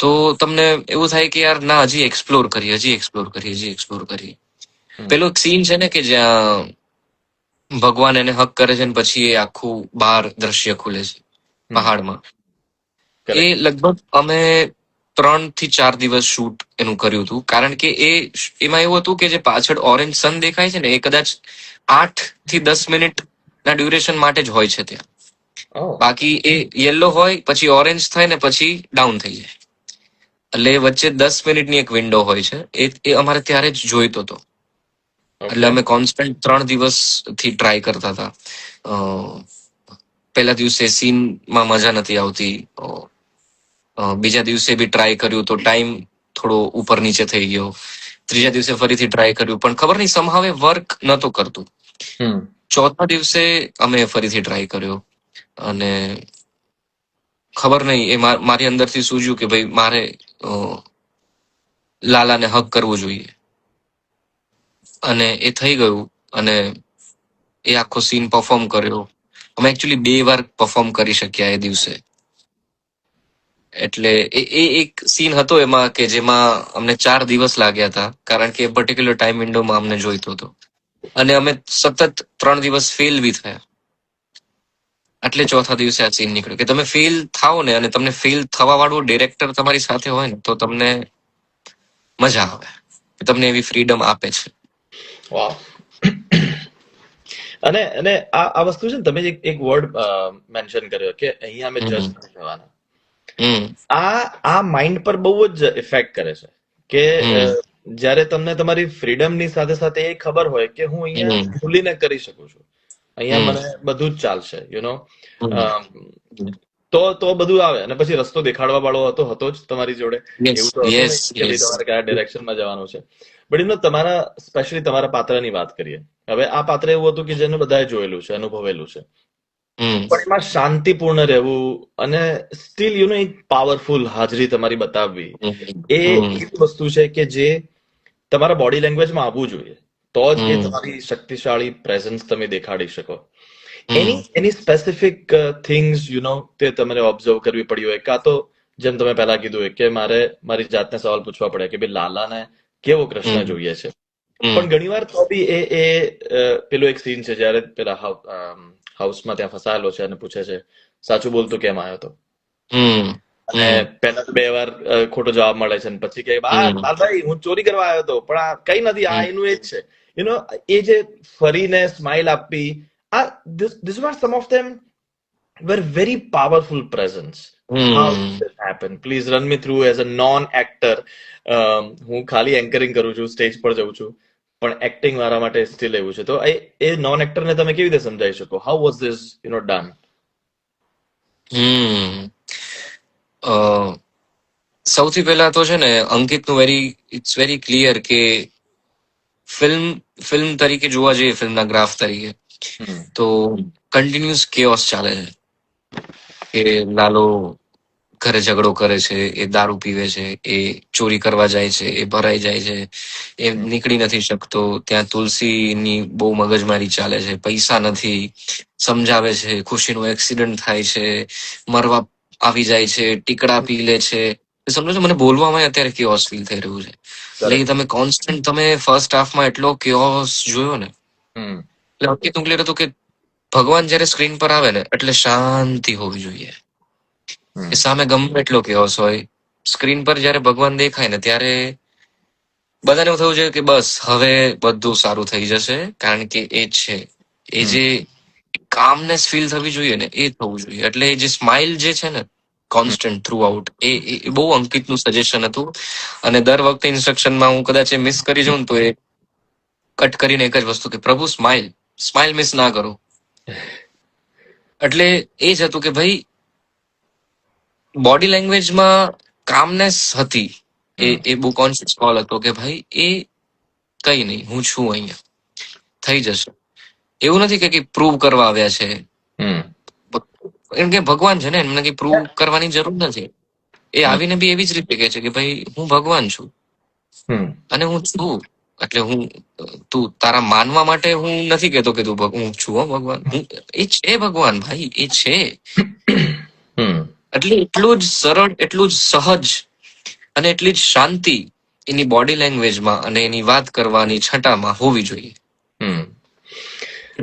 તો તમને એવું થાય કે યાર ના, હજી એક્સપ્લોર કરીએ. પેલો એક સીન છે ને કે જ્યાં ભગવાન એને હક કરે છે ને પછી એ આખું બહાર દ્રશ્ય ખુલે છે પહાડમાં. એ લગભગ અમે 3 થી 4 દિવસ શૂટ એનું કર્યું હતું, કારણ કે એમાં એવું હતું કે જે પાછળ ઓરેન્જ સન દેખાય છે ને એ કદાચ 8 થી 10 મિનિટ ના ડ્યુરેશન માટે જ હોય છે ત્યાં. બાકી એ યલો હોય, પછી ઓરેન્જ થાય ને પછી ડાઉન થઈ જાય. એટલે વચ્ચે 10 મિનિટની એક વિન્ડો હોય છે, એ અમારે ત્યારે જ જોઈતો હતો. એટલે અમે કોન્સ્ટન્ટ 3 દિવસથી ટ્રાય કરતા હતા. પહેલા દિવસે સીનમાં મજા નથી આવતી, બીજા દિવસે બી ટ્રાય કર્યું તો ટાઈમ થોડો ઉપર નીચે થઈ ગયો, ત્રીજા દિવસે ફરીથી ટ્રાય કર્યું પણ ખબર નહીં સમહાવે વર્ક નતો કરતું. ચોથા દિવસે અમે ફરીથી ટ્રાય કર્યો અને ખબર નહીં એ મારી અંદરથી સૂઝ્યું કે ભાઈ મારે લાલાને હક કરવું જોઈએ, અને એ થઈ ગયું. અને એ આખો સીન પરફોર્મ કર્યો. અમે એકચ્યુઅલી 2 વાર પરફોર્મ કરી શક્યા એ દિવસે. એટલે એ એક સીન હતો એમાં કે જેમાં અમને 4 દિવસ લાગ્યા હતા, કારણ કે એ પર્ટિક્યુલર ટાઈમ વિન્ડોમાં અમને જોઈતો હતો, અને અમે સતત 3 દિવસ ફેલ બી થયા. એટલે ચોથા દિવસે આ સીન નીકળ્યો કે તમે ફેલ થાઓ ને, અને તમને ફેલ થવા વાળો ડિરેક્ટર તમારી સાથે હોય ને તો તમને મજા આવે, તમને એવી ફ્રીડમ આપે છે. વાહ. અને આ વસ્તુ છે ને, તમે એક વર્ડ મેન્શન કર્યો કે અહીંયા અમે જજ નથી થવાના. આ માઇન્ડ પર બહુ જ ઇફેક્ટ કરે છે કે જ્યારે તમને તમારી ફ્રીડમની સાથે સાથે એ ખબર હોય કે હું અહીંયા ખુલીને કરી શકું છું, અહીંયા મને બધું જ ચાલશે, તો બધું આવે. અને પછી રસ્તો દેખાડવા વાળો હતો જ તમારી જોડે, એવું તો હતું નહીં કે ભાઈ તમારે કયા ડિરેક્શનમાં જવાનું છે. બટ તમારા સ્પેશિયલી તમારા પાત્રની વાત કરીએ. હવે આ પાત્ર એવું હતું કે જેને બધાએ જોયેલું છે, અનુભવેલું છે, પણ એમાં શાંતિપૂર્ણ રહેવું અને સ્ટીલ એક પાવરફુલ હાજરી તમારી બતાવવી, એ એવી વસ્તુ છે કે જે તમારા બોડી લેંગ્વેજમાં આવવું જોઈએ. તો જ એ હમ તમારી શક્તિશાળી પ્રેઝન્સ તમે દેખાડી શકો. હમ એની સ્પેસિફિક થિંગ્સ તે તમારે ઓબ્ઝર્વ કરવી પડી હોય, કાં તો જેમ તમે પહેલા કીધું હોય કે મારે મારી જાતને સવાલ પૂછવા પડે કે ભાઈ લાલાને કેવો કૃષ્ણ હમ જોઈએ છે. હમ પણ ઘણીવાર તો બી એ પેલો એક સીન છે જ્યારે પેલા હાઉસમાં ત્યાં ફસાયેલો છે અને પૂછે છે સાચું બોલતો કેમ આવ્યો હતો, હમ અને હમ પહેલા તો 2 વાર ખોટો જવાબ મળે છે અને પછી કે હમ લાલભાઈ હું ચોરી કરવા આવ્યો હતો, પણ આ કઈ નથી, આ હમ એનું એ જ છે. એ જે ફરીને સ્માઇલ આપવી, this were some of them were very powerful presence. How did hmm this happen? Please run me through as a non-actor. હું ખાલી એન્કરિંગ કરું છું, સ્ટેજ પર જઉં છું, પણ એક્ટિંગ મારા માટે સ્ટીલ એવું છે. તો એ નોન એક્ટરને તમે કેવી રીતે સમજાવી શકો? How was this done? Hmm uh, સૌથી પહેલા તો છે ને અંકિતનું ઇટ્સ વેરી ક્લિયર કે ફિલ્મ તરીકે જોવા જઈએ, ફિલ્મના ગ્રાફ તરીકે, તો કન્ટિન્યુઅસ કેઓસ ચાલે છે. કે લાલો ઘરે ઝઘડો કરે છે, એ દારૂ પીવે છે, એ ચોરી કરવા જાય છે, એ ભરાઈ જાય છે, એ નીકળી નથી શકતો, ત્યાં તુલસીની બહુ મગજમારી ચાલે છે, પૈસા નથી, સમજાવે છે, ખુશીનું એક્સિડન્ટ થાય છે, મરવા આવી જાય છે, ટીકડા પી લે છે. સમજો છો, મને બોલવામાં અત્યારે કેઓસ ફીલ થઈ રહ્યું છે. એટલે એ તમે કોન્સ્ટન્ટ તમે ફર્સ્ટ હાફમાં એટલો કેઓસ જોયો ને, એટલે અંકિતનું ક્લિયર હતું કે ભગવાન જયારે સ્ક્રીન પર આવે ને એટલે શાંતિ હોવી જોઈએ. એ સામે ગમે એટલો કેઓસ હોય, સ્ક્રીન પર જયારે ભગવાન દેખાય ને ત્યારે બધાને એવું થવું જોઈએ કે બસ હવે બધું સારું થઈ જશે, કારણ કે એ છે. એ જે કામનેસ ફીલ થવી જોઈએ ને, એ થવું જોઈએ. એટલે એ જે સ્માઇલ જે છે ને કોન્સ્ટન્ટ થ્રુ આઉટ, એ બહુ અંકિતનું સજેશન હતું. અને દર વખતે ઇન્સ્ટ્રક્શનમાં હું કદાચ એ મિસ કરી જાઉં ને તો એ કટ કરીને એક જ વસ્તુ કે પ્રભુ સ્માઇલ મિસ ના કરો. એટલે એ જ હતું કે ભાઈ બોડી લેંગ્વેજમાં કામનેસ હતી. એ બહુ કોન્શિયસ કોલ હતો કે ભાઈ એ કઈ નહીં, હું છું અહીંયા, થઈ જશે. એવું નથી કે પ્રૂવ કરવા આવ્યા છે, એમ કે ભગવાન છે ને, એમને કઈ પ્રૂવ કરવાની જરૂર નથી. એ આવીને બી એવી જ રીતે કહે છે કે ભાઈ હું ભગવાન છું અને હું છું. એટલે તું તારા માનવા માટે હું નથી કેતો કે તું હું છું ભગવાન, એ છે ભગવાન ભાઈ, એ છે. એટલે એટલું જ સરળ, એટલું જ સહજ અને એટલી જ શાંતિ એની બોડી લેંગ્વેજમાં અને એની વાત કરવાની છટામાં હોવી જોઈએ.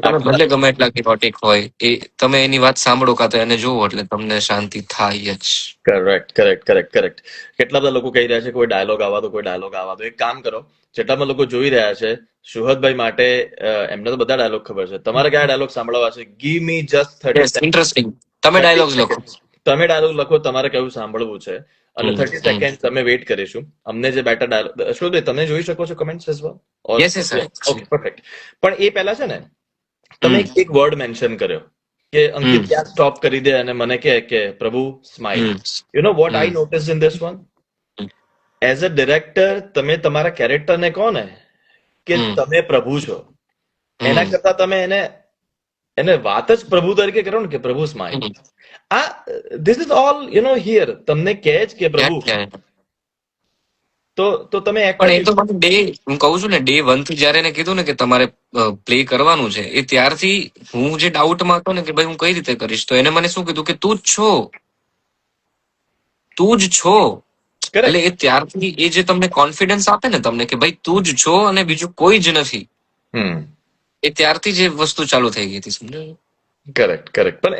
તમે ભલે ગમે એટલા કેરોટિક હોય, એ તમે એની વાત સાંભળો કાં તો એને જોવો એટલે તમને શાંતિ થાય જ. કરેક્ટ. કેટલા બધા લોકો કહી રહ્યા છે કોઈ ડાયલોગ આવવા દો, કોઈ ડાયલોગ આવવા દો. એક કામ કરો, જેટલામાં લોકો જોઈ રહ્યા છે, શુહદભાઈ માટે એમને તો બધા ડાયલોગ ખબર છે, તમારે કયા ડાયલોગ સાંભળવા છે? Give me just 30 seconds. Interesting. તમે ડાયલોગ્સ લખો. તમે ડાયલોગ લખો, તમારે કયું સાંભળવું છે, અને 30 સેકન્ડ તમે વેઇટ કરીશું. અમને જે બેટર ડાયલોગ, શુહદભાઈ તમે જોઈ શકો છો comments as well? Yes yes okay, perfect. પણ એ પહેલા છે ને, તમે એક વર્ડ મેન્શન કર્યો કે અંકિત ક્યાં સ્ટોપ કરી દે અને મને કહે કે પ્રભુ smile. You know what I notice in this one? As a director તમે તમારા કેરેક્ટરને કહો ને કે તમે પ્રભુ છો, એના કરતા તમે એને વાત જ પ્રભુ તરીકે કરો ને કે પ્રભુ smile. This is all here. તમને કહે જ કે પ્રભુ, તો તમે પણ એ તો મને હું કહું છું ને, ડે 1 થી જયારે એને કીધું ને કે તમારે પ્લે કરવાનું છે, એ ત્યારથી હું જે ડાઉટમાં હતો ને કે ભાઈ હું કઈ રીતે કરીશ, તો એને મને શું કીધું કે તું જ છો, તું જ છો. એટલે એ ત્યારથી એ જે તમને કોન્ફિડન્સ આપે ને તમને કે ભાઈ તું જ છો અને બીજું કોઈ જ નથી, એ ત્યારથી જ એ વસ્તુ ચાલુ થઈ ગઈ હતી, સમજો? કરેક્ટ. પણ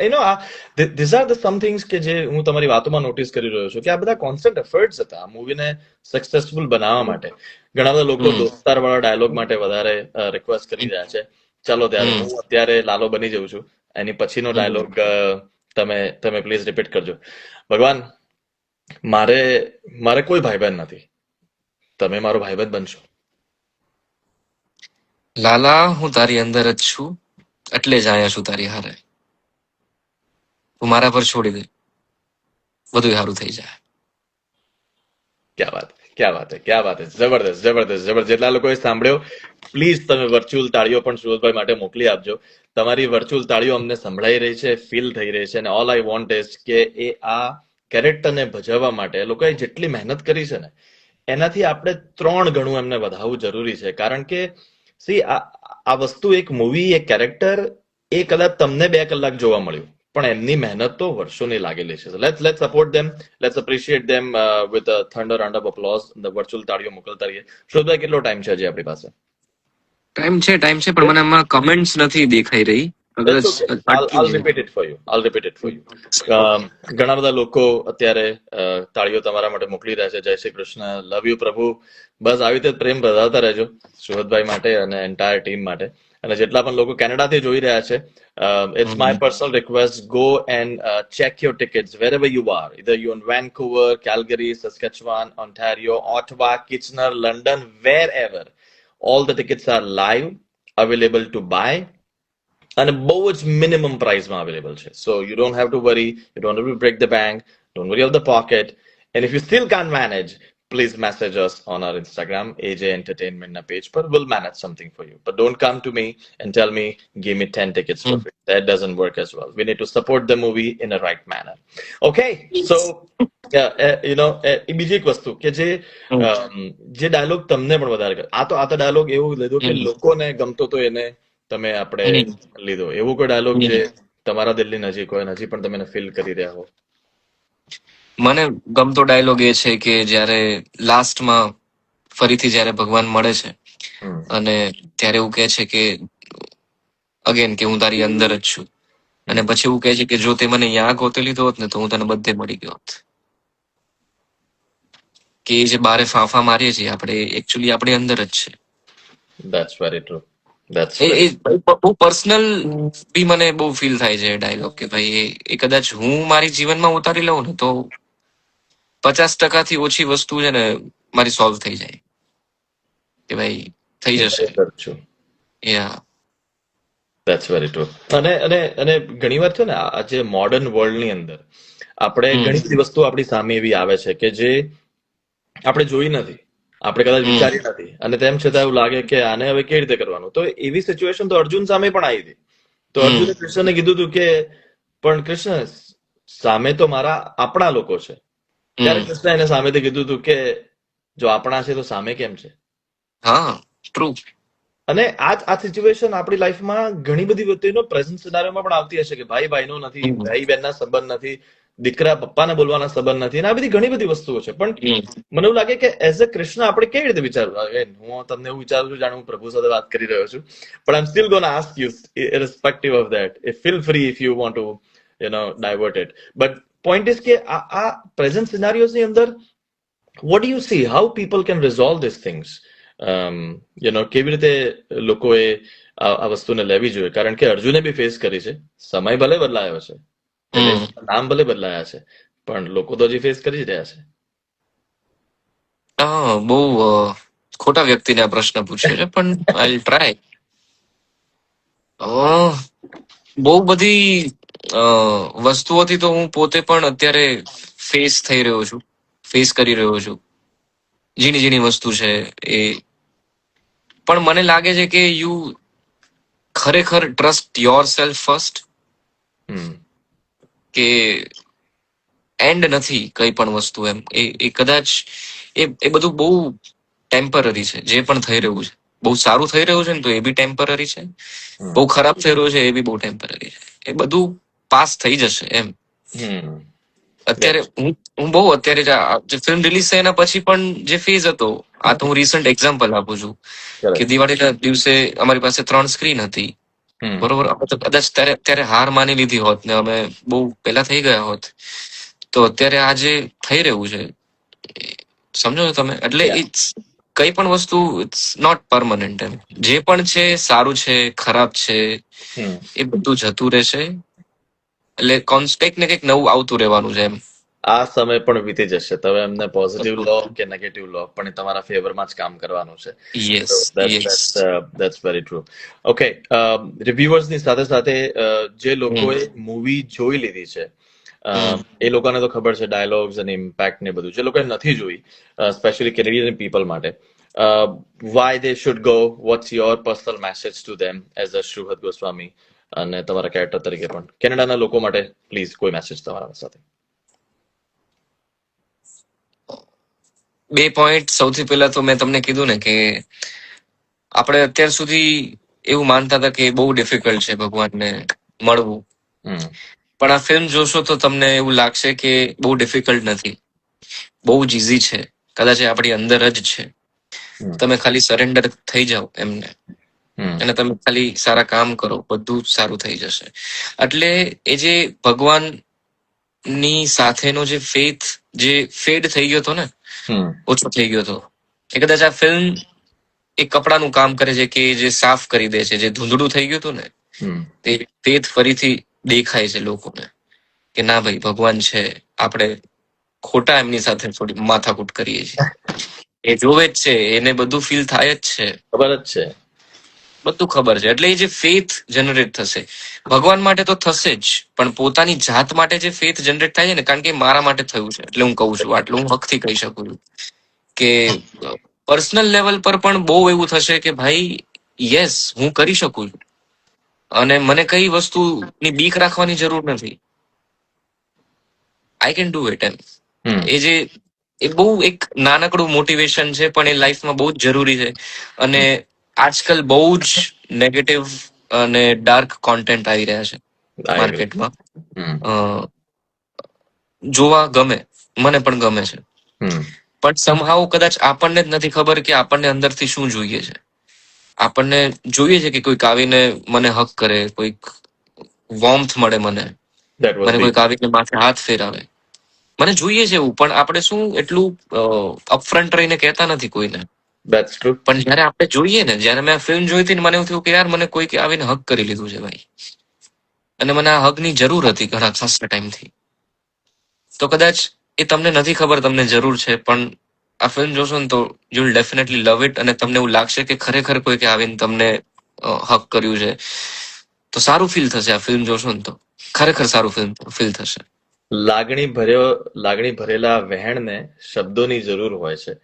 these are the some things કે જે હું તમારી વાતોમાં નોટિસ કરી રહ્યો છું કે આ બધા કોન્સ્ટન્ટ એફર્ટ્સ હતા આ મૂવીને સક્સેસફુલ બનાવવા માટે. ઘણા બધા લોકો દોસ્તાર વાળા ડાયલોગ માટે વધારે રિક્વેસ્ટ કરી રહ્યા છે. ચાલો ત્યારે હું અત્યારે લાલો બની જઉં છું, એની પછીનો ડાયલોગ તમે પ્લીઝ રિપીટ કરજો. ભગવાન, મારે કોઈ ભાઈ બહેન નથી, તમે મારો ભાઈબંધ બનશો. લાલા, હું તારી અંદર જ છું, એટલે જ આયા છું તારી હારે. તું મારા પર છોડી દે, બધું સારું થઈ જાય. ક્યાં વાત હે. જબરદસ્ત. જેટલા લોકોએ સાંભળ્યો, પ્લીઝ તમે વર્ચ્યુઅલ તાળીઓ પણ સુરજભાઈ માટે મોકલી આપજો. તમારી વર્ચ્યુઅલ તાળીઓ અમને સંભળાઈ રહી છે, ફીલ થઈ રહી છે, અને ઓલ આઈ વોન્ટ ઇઝ કે એ આ કેરેક્ટરને ભજવવા માટે લોકોએ જેટલી મહેનત કરી છે ને, એનાથી આપણે 3 ગણું એમને વધાવવું જરૂરી છે. કારણ કે સી આ વસ્તુ એક મૂવી, એક કેરેક્ટર એ કદાચ તમને 2 કલાક જોવા મળ્યું, પણ એમની મહેનત તો વર્ષોની લાગેલી છે. Let's support them, let's appreciate them with a thunder round of applause. Virtual તાળીઓ મોકલતા રહીએ. શ્રોતભાઈ, કેટલો ટાઈમ છે હજી આપણી પાસે? ટાઈમ છે પણ મને આમાં કમેન્ટ્સ નથી દેખાઈ રહી. That's okay. I'll repeat it for you. ઘણા બધા લોકો અત્યારે તાળીઓ તમારા માટે મોકલી રહ્યા છે. જય શ્રી કૃષ્ણ, લવ યુ પ્રભુ. બસ આવી રીતે પ્રેમ વધારતા રહેજો સુહદભાઈ માટે અને એન્ટાયર ટીમ માટે. અને જેટલા પણ લોકો કેનેડાથી જોઈ રહ્યા છે, it's my personal request, go and check your tickets wherever you are, either you're in Vancouver, Calgary, Saskatchewan, Ontario, Ottawa, Kitchener, London, wherever. All the tickets are live, available to buy. અને બહુ જ minimum પ્રાઇસમાં available છે. So you don't have to worry, you don't have to break the bank, don't worry of the pocket. And if you still can't manage, please message us on our Instagram, AJ Entertainment na page par. We'll manage something for you. But don't come to me and tell me, give me 10 tickets for free. That doesn't work as well. We need to support the movie in a right manner. Okay? So, બીજી એક વસ્તુ કે જે dialog તમને પણ વધારે કરે, આ તો ડાયલોગ એવું લીધો કે લોકોને ગમતો તો એને તમે આપણે લીધો. એવો કોઈ ડાયલોગ જે તમારા દિલની નજીક હોય, હજી પણ તમે ફીલ કરી રહ્યા હો? મને ગમતો ડાયલોગ એ છે કે જ્યારે લાસ્ટમાં ફરીથી જ્યારે ભગવાન મળે છે અને ત્યારે એવું કહે છે કે અગેન કે હું તારી અંદર જ છું, અને પછી એવું કહે છે કે જો તે મને યાં ગોતી લીધો હોત ને તો હું તને બધે મળી ગયો હોત. કે એ જે બારે ફાંફા મારીએ છીએ આપણે, એકચ્યુઅલી આપણી અંદર જ છે. That's very true. બહુ પર્સનલ બી મને બહુ ફીલ થાય છે ડાયલોગ કે ભાઈ એ કદાચ હું મારી જીવનમાં ઉતારી લઉં ને તો 50% થી ઓછી વસ્તુ છે ને મારી સોલ્વ થઈ જાય કે ભાઈ થઈ જશે. That's very true. અને ઘણી વાર છે ને આ જે મોડર્ન વર્લ્ડ ની અંદર આપણે ઘણી બધી વસ્તુ આપણી સામે એવી આવે છે કે જે આપણે જોઈ નથી, આપણે કદાચ વિચારી નથી, અને તેમ છતાં એવું લાગે કે આને હવે કેવી રીતે કરવાનું. તો એવી સિચ્યુએશન તો અર્જુન સામે પણ આવી હતી. તો અર્જુને કૃષ્ણને કીધું હતું કે પણ કૃષ્ણ, સામે તો આપણા લોકો છે. ત્યારે કૃષ્ણ એને સામેથી કીધું હતું કે જો આપણા છે તો સામે કેમ છે? હા, ટ્રુ. અને આ સિચ્યુએશન આપણી લાઈફમાં ઘણી બધી વસ્તુનો પ્રેઝન્ટ સિનારીઓમાં પણ આવતી હશે કે ભાઈ ભાઈનો નથી, ભાઈ બહેનના સંબંધ નથી, દીકરા પપ્પાને બોલવાના સંબંધ નથી, અને આ બધી ઘણી બધી વસ્તુઓ છે. પણ મને એવું લાગે કે એઝ અ કૃષ્ણ આપણે કેવી રીતે વિચારવું? હું તમને એવું વિચારું છું જાણે હું પ્રભુ સાથે વાત કરી રહ્યો છું, પણ I am still gonna ask you irrespective of that, feel free if you want to divert it. But point is કે આ પ્રેઝન્ટ સિનારીઓસ ની અંદર what do you see, how people can resolve these things? કેવી રીતે લોકોએ આ વસ્તુને લેવી જોઈએ? કારણ કે અર્જુને બી ફેસ કરી છે. સમય ભલે બદલાયો છે, નામ ભલે બદલાયા છે, પણ લોકો તો હજી ફેસ કરી જ રહ્યા છે. બહુ ખોટા વ્યક્તિને આ પ્રશ્ન પૂછ્યો છે, પણ આઈ ટ્રાય. બહુ બધી વસ્તુઓથી તો હું પોતે પણ અત્યારે ફેસ થઈ રહ્યો છું, ફેસ કરી રહ્યો છું. ઝીણી ઝીણી વસ્તુ છે એ, પણ મને લાગે છે કે યુ ખરેખર ટ્રસ્ટ યોર સેલ્ફ ફર્સ્ટ. કે એન્ડ નથી કઈ પણ વસ્તુ એમ, એ કદાચ એ બધું બહુ ટેમ્પરરી છે. જે પણ થઈ રહ્યું છે, બહુ સારું થઈ રહ્યું છે ને તો એ બી ટેમ્પરરી છે, બહુ ખરાબ થઈ રહ્યું છે એ બી બહુ ટેમ્પરરી છે. એ બધું પાસ થઈ જશે એમ. અત્યારે હું બહુ અત્યારે જે ફિલ્મ રિલીઝ થાય એના પછી પણ જે ફેઝ હતો, આ તો હું રિસન્ટ એક્ઝામ્પલ આપું છું કે દિવાળીના દિવસે અમારી પાસે 3 સ્ક્રીન હતી, બરોબર. અમે તો કદાચ ત્યારે હાર માની લીધી હોત ને અમે બહુ પહેલા થઈ ગયા હોત, તો અત્યારે આ જે થઈ રહ્યું છે, સમજો છો તમે? એટલે કઈ પણ વસ્તુ ઇટ્સ નોટ પરમનન્ટ એમ. જે પણ છે સારું છે, ખરાબ છે, એ બધું જતું રહેશે. એટલે કોન્સ્ટેક્ટ ને કંઈક નવું આવતું રહેવાનું છે એમ. આ સમય પણ વીતી જશે. તમે એમને પોઝિટિવ લો કે નેગેટિવ લો, પણ તમારા ફેવરમાં જ કામ કરવાનું છે. That's very true. ઓકે, રિવ્યુઅર્સ ની સાથે સાથે જે લોકોએ મૂવી જોઈ લીધી છે એ લોકોને તો ખબર છે ડાયલોગ્સ અને ઇમ્પેક્ટ ને બધું. જે લોકોએ નથી જોઈ, સ્પેશિયલી કેનેડિયન પીપલ માટે, why they should go, what's your personal message to them as a Shruhad Goswami અને તમારા કેરેક્ટર તરીકે પણ કેનેડાના લોકો માટે પ્લીઝ કોઈ મેસેજ તમારા સાથે? 2 પોઈન્ટ. સૌથી પહેલા તો મેં તમને કીધું ને કે આપણે અત્યાર સુધી એવું માનતા હતા કે બહુ ડિફિકલ્ટ છે ભગવાનને મળવું, પણ આ ફિલ્મ જોશો તો તમને એવું લાગશે કે બહુ ડિફિકલ્ટ નથી, બહુ જ ઇઝી છે, કદાચ એ આપણી અંદર જ છે. તમે ખાલી સરેન્ડર થઈ જાઓ એમને, અને તમે ખાલી સારા કામ કરો, બધું સારું થઈ જશે. એટલે એ જે ભગવાન ની સાથેનો જે ફેથ જે ફેડ થઈ ગયો હતો ને, ઓછો થઈ ગયો હતો, એ કદાચ આ ફિલ્મ એક કપડાનું કામ કરે છે કે જે સાફ કરી દે છે, જે ધૂંધળું થઈ ગયું હતું ને, તે ફેથ ફરીથી દેખાય છે લોકોને કે ના ભાઈ ભગવાન છે, આપણે ખોટા એમની સાથે થોડી માથાકૂટ કરીએ છીએ. એ જોવે જ છે, એને બધું ફીલ થાય જ છે, ખબર જ છે, બધું ખબર છે. એટલે એ જે ફેથ જનરેટ થશે, ભગવાન માટે તો થશે જ, પણ પોતાની જાત માટે જે ફેથ જનરેટ થાય છે ને, કારણ કે મારા માટે થયું છે એટલે હું કહું છું, આટલું હું હકથી કહી શકું છું કે પર્સનલ લેવલ પર પણ બહુ એવું થશે કે ભાઈ યસ હું કરી શકું છું, અને મને કઈ વસ્તુની બીક રાખવાની જરૂર નથી, આઈ કેન ડુ ઇટ. એમ એ જે એ બહુ એક નાનકડું મોટિવેશન છે, પણ એ લાઈફમાં બહુ જ જરૂરી છે. અને આજકાલ બહુ જ નેગેટિવ અને ડાર્ક કોન્ટેન્ટ આવી રહ્યા છે માર્કેટમાં. જોવા ગમે, મને પણ ગમે છે, પણ સમહાવ કદાચ આપણને જ નથી ખબર કે આપણને અંદરથી શું જોઈએ છે. આપણને જોઈએ છે કે કોઈક આવીને મને હક કરે, કોઈક વોર્મથ મળે, મને કોઈક આવીને માથે હાથ ફેરાવે, મને જોઈએ છે એવું, પણ આપણે શું એટલું અપફ્રન્ટ રહીને કહેતા નથી કોઈને. પણ જયારે આપણે જોઈએ ને, જયારે મેં આ ફિલ્મ જોઈ હતી ને, મને એવું થયું કે યાર મને કોઈક આવીને હક કરી લીધું છે ભાઈ, અને મને આ હકની જરૂર હતી ઘણા ખાસા ટાઈમથી. તો કદાચ એ તમને નથી ખબર તમને જરૂર છે, પણ આ ફિલ્મ જોશો ને તો you will definitely love it, અને તમને એવું લાગશે કે ખરેખર કોઈકે આવીને તમને હક કર્યું છે. તો સારું ફીલ થશે આ ફિલ્મ જોશો ને તો, ખરેખર સારું ફીલ થશે. લાગણી ભરેલા વહેણને શબ્દોની જરૂર હોય છે.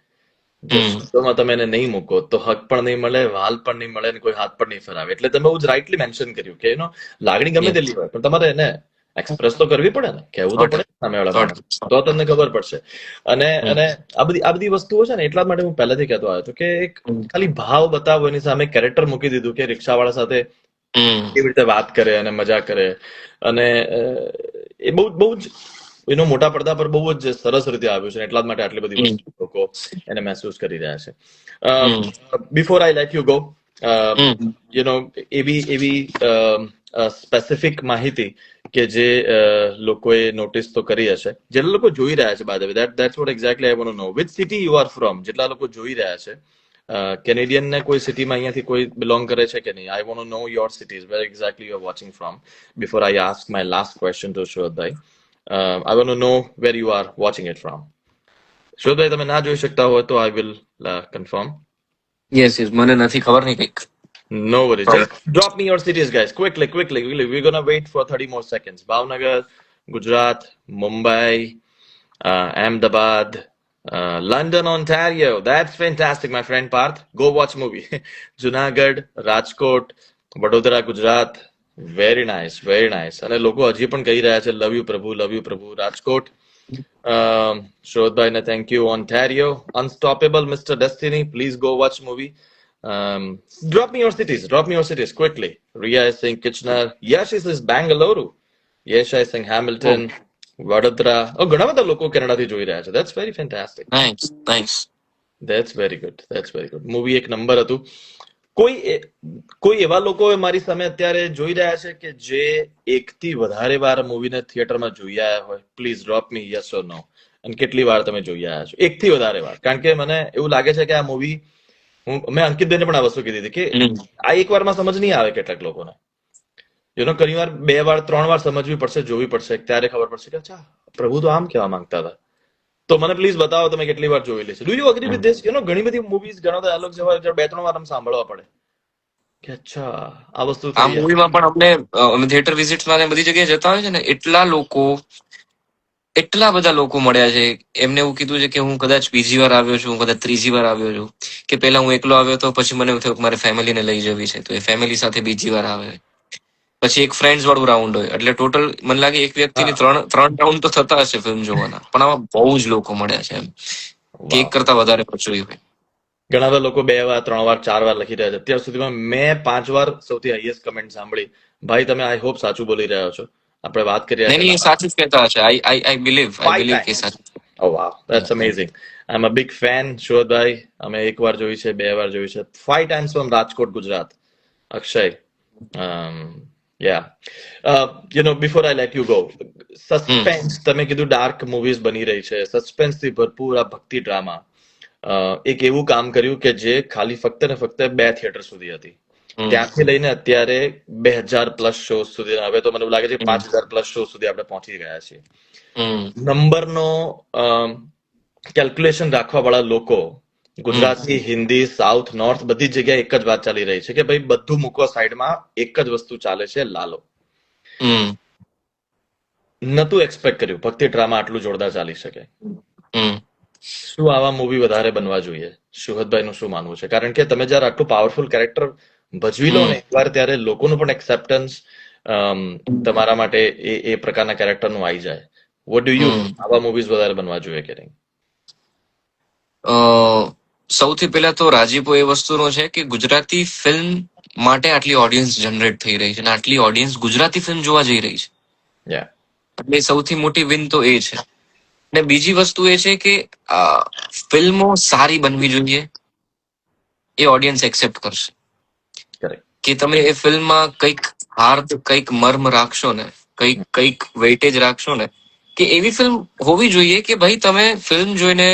જો શબ્દોમાં તમે એને નહીં મૂકો તો હક પણ નહીં મળે, વાલ પણ નહીં મળે, અને કોઈ હાથ પણ નહીં ફરાવે. એટલે તમે બહુ જ રાઇટલી મેન્શન કર્યું કે લાગણી ગમે તેટલી હોય, પણ તમારે એને એક્સપ્રેસ તો કરવી પડે ને, કહેવું તો પડે સામેવાળા માણસ, તો તમને ખબર પડશે. અને આ બધી વસ્તુઓ છે ને, એટલા માટે હું પહેલેથી કહેતો આવ્યો હતો કે એક ખાલી ભાવ બતાવો, એની સામે કેરેક્ટર મૂકી દીધું કે રિક્ષાવાળા સાથે કેવી રીતે વાત કરે અને મજા કરે, અને એ બહુ જ મોટા પડદા પર બહુ જ સરસ રીતે આવ્યું છે, એટલા જ માટે આટલી બધી વસ્તુ લોકો એને મહેસૂસ કરી રહ્યા છે. Before I let you go, એવી સ્પેસિફિક માહિતી કે જે લોકોએ નોટિસ તો કરી હશે, જેટલા લોકો જોઈ રહ્યા છે, by the way that's what exactly I want to know, which city you are from. જેટલા લોકો જોઈ રહ્યા છે, કેનેડિયન ને કોઈ સિટીમાં અહીંયાથી કોઈ બિલોંગ કરે છે કે નહીં? I want to know your cities, where exactly you are watching from, before I ask my last question to શોધભાઈ. I want to know where you are watching it from. શોધભાઈ, તમે ના જોઈ શકતા હોય તો I will confirm. Yes, મને નથી ખબર નહીં કંઈક. No worries. Just drop me your cities, guys. Quickly. We're gonna wait for 30 more seconds. Bhavnagar, Gujarat, Mumbai, Ahmedabad, London, Ontario. That's fantastic, my friend Parth. Go watch movie. Junagadh, Rajkot, Vadodara, Gujarat. Very nice. અને લોકો હજી પણ કહી રહ્યા છે love you પ્રભુ. રાજકોટ, શોધભાઈ ને thank you. Ontario, unstoppable, mister destiny, please go watch movie. Drop me your cities quickly. Ria is saying Kitchener. Yash is Bangalore. Yash is saying Hamilton, Vadodara. ઘણા બધા લોકો કેનેડાથી જોઈ રહ્યા છે. That's very fantastic. Nice. That's very good. Movie એક number હતું. કોઈ એવા લોકો મારી સામે અત્યારે જોઈ રહ્યા છે કે જે એકથી વધારે વાર મૂવીને થિયેટરમાં જોઈ આવ્યા હોય? Please drop me yes or no. અને કેટલી વાર તમે જોઈ આવ્યા છો? એકથી વધારે વાર. કારણ કે મને એવું લાગે છે કે આ મૂવી, મેં અંકિતભાઈને પણ આ વસ્તુ કીધી હતી કે આ એક વારમાં સમજ નહીં આવે કેટલાક લોકોને. ઘણી વાર 2 વાર 3 વાર સમજવી પડશે, જોવી પડશે, ત્યારે ખબર પડશે કે અચ્છા પ્રભુ તો આમ કહેવા માંગતા હતા. તો મને પ્લીઝ બતાવો તમે કેટલી વાર જોઈ લેશે. Do you agree with this? ઘણી બધી મૂવીઝ, ઘણા ડાયલોગ્સ એવા 2-3 વાર સાંભળવા પડે કે અચ્છા આ વસ્તુ. આ મૂવીમાં પણ અમે થિયેટર વિઝિટ્સમાં ને બધી જગ્યાએ જતા હોય છે ને, એટલા બધા લોકો મળ્યા છે. એમને એવું કીધું છે કે હું કદાચ બીજી વાર આવ્યો છું, કદાચ ત્રીજી વાર આવ્યો છું, કે પેલા હું એકલો આવ્યો તો પછી મને એવું થયું કે મારે ફેમિલીને લઈ જવી છે, તો એ ફેમિલી સાથે બીજી વાર આવે. પછી એક ફ્રેન્ડ્સ વાળું રાઉન્ડ હોય, એટલે ટોટલ મને લાગે એક વ્યક્તિની 3 રાઉન્ડ તો થતા હશે ફિલ્મ જોવાના. પણ આમાં બહુ જ લોકો મળ્યા છે, એમ કે એક કરતા વધારે જોઈ હોય. ઘણા બધા લોકો 2 વાર 3 વાર 4 વાર લખી રહ્યા છે. અત્યાર સુધીમાં મેં 5 વાર સૌથી હાઈએસ્ટ કમેન્ટ સાંભળી. ભાઈ તમે આઈ હોપ સાચું બોલી રહ્યા છો. આપણે વાત કરી રહ્યા નહીં છે નહીં, એ સાચું જ કહેતા હશે. આઈ બિલીવ 5 કે ટાઈમ્સ. સાચું. Oh wow, that's amazing. I am a big fan સુરતભાઈ. અમે 1 વાર જોઈ છે, 2 વાર જોઈ છે, 5 times from Rajkot, Gujarat. Akshay, before I let you go, suspense, તમે કીધું ડાર્ક મૂવીઝ બની રહી છે, સસ્પેન્સ થી ભરપૂર આ ભક્તિ ડ્રામા એક એવું કામ કર્યું કે જે ખાલી ફક્ત ને ફક્ત 2 થિયેટર સુધી હતી. ત્યાંથી લઈને અત્યારે 2000+ શો સુધી, હવે તો મને એવું લાગે છે 5000+ શો સુધી આપણે પહોંચી ગયા છીએ. નંબરનો કેલ્ક્યુલેશન રાખવા વાળા લોકો ગુજરાતી, હિન્દી, સાઉથ, નોર્થ બધી જગ્યાએ એક જ વાત ચાલી રહી છે કે ભાઈ બધું મૂકો સાઈડમાં, એક જ વસ્તુ ચાલે છે, લાલો. નતું એક્સપેક્ટ કર્યું ભક્તિ ડ્રામા આટલું જોરદાર ચાલી શકે. શું આવા મૂવી વધારે બનવા જોઈએ? સુહદભાઈનું શું માનવું છે? કારણ કે તમે જયારે આટલું પાવરફુલ કેરેક્ટર ભજવી લો ને એકવાર, ત્યારે લોકોનું પણ એક્સેપ્ટન્સ તમારા માટે એ પ્રકારના કેરેક્ટરનું આવી જાય. વોટ ડુ યુ, આવા મૂવીઝ વધારે બનવા જોઈએ કે નહીં? સૌથી પહેલા તો રાજીપો એ વસ્તુનો છે કે ગુજરાતી ફિલ્મ માટે આટલી ઓડિયન્સ જનરેટ થઈ રહી છે અને આટલી ઓડિયન્સ ગુજરાતી ફિલ્મ જોવા જઈ રહી છે. એટલે સૌથી મોટી વિન તો એ છે. ને બીજી વસ્તુ એ છે કે ફિલ્મો સારી બનવી જોઈએ, એ ઓડિયન્સ એક્સેપ્ટ કરશે. કે તમે એ ફિલ્મમાં કંઈક હાર્દ, કંઈક મર્મ રાખશો ને, કંઈક વેઇટેજ રાખશો ને, કે એવી ફિલ્મ હોવી જોઈએ કે ભાઈ તમે ફિલ્મ જોઈને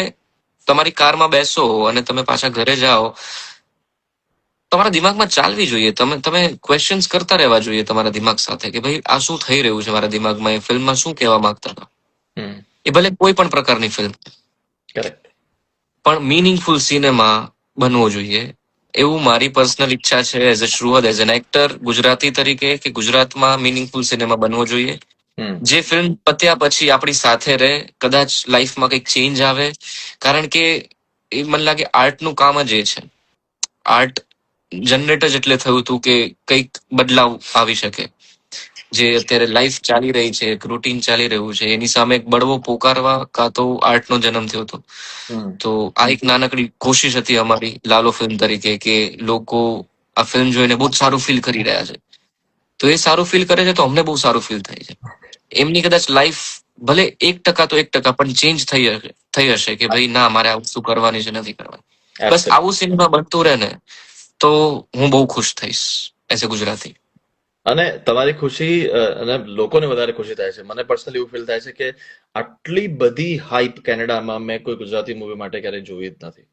તમારી કારમાં બેસો અને તમે પાછા ઘરે જાઓ, તમારા દિમાગમાં ચાલવી જોઈએ. તમે ક્વેશ્ચન્સ કરતા રહેવા જોઈએ તમારા દિમાગ સાથે કે ભાઈ આ શું થઈ રહ્યું છે મારા દિમાગમાં, એ ફિલ્મમાં શું કહેવા માંગતા હતા. એ ભલે કોઈ પણ પ્રકારની ફિલ્મ, પણ મિનિંગફુલ સિનેમા બનવો જોઈએ, એવું મારી પર્સનલ ઈચ્છા છે as a Shruhad, as an actor, Gujarati તરીકે, કે ગુજરાતમાં મિનિંગફુલ સિનેમા બનવો જોઈએ. જે ફિલ્મ પત્યા પછી આપણી સાથે રહે, કદાચ લાઈફમાં કંઈક ચેન્જ આવે. કારણ કે એ મને લાગે આર્ટનું કામ જ એ છે. આર્ટ જનરેટ જ એટલે થયું હતું કે કંઈક બદલાવ આવી શકે. જે અત્યારે લાઈફ ચાલી રહી છે, એક રૂટીન ચાલી રહ્યું છે, એની સામે એક બળવો પોકારવા કાં તો આર્ટનો જન્મ થયો હતો. તો આ એક નાનકડી કોશિશ હતી અમારી લાલો ફિલ્મ તરીકે કે લોકો આ ફિલ્મ જોઈને બહુ સારું ફીલ કરી રહ્યા છે. તો એ સારું ફીલ કરે છે તો અમને બહુ સારું ફીલ થાય છે. એમની કદાચ લાઈફ ભલે 1% તો 1% પણ ચેન્જ થઈ હશે કે ભાઈ ના, મારે આ વસ્તુ કરવાની છે, નથી કરવાની. બસ આવું સિનેમા બનતું રહે ને તો હું બહુ ખુશ થઈશ એઝ અ ગુજરાતી. અને તમારી ખુશી અને લોકોને વધારે ખુશી થાય છે. મને પર્સનલી એવું ફીલ થાય છે કે આટલી બધી હાઇપ કેનેડામાં મેં કોઈ ગુજરાતી મૂવી માટે ક્યારેય જોઈ જ નથી.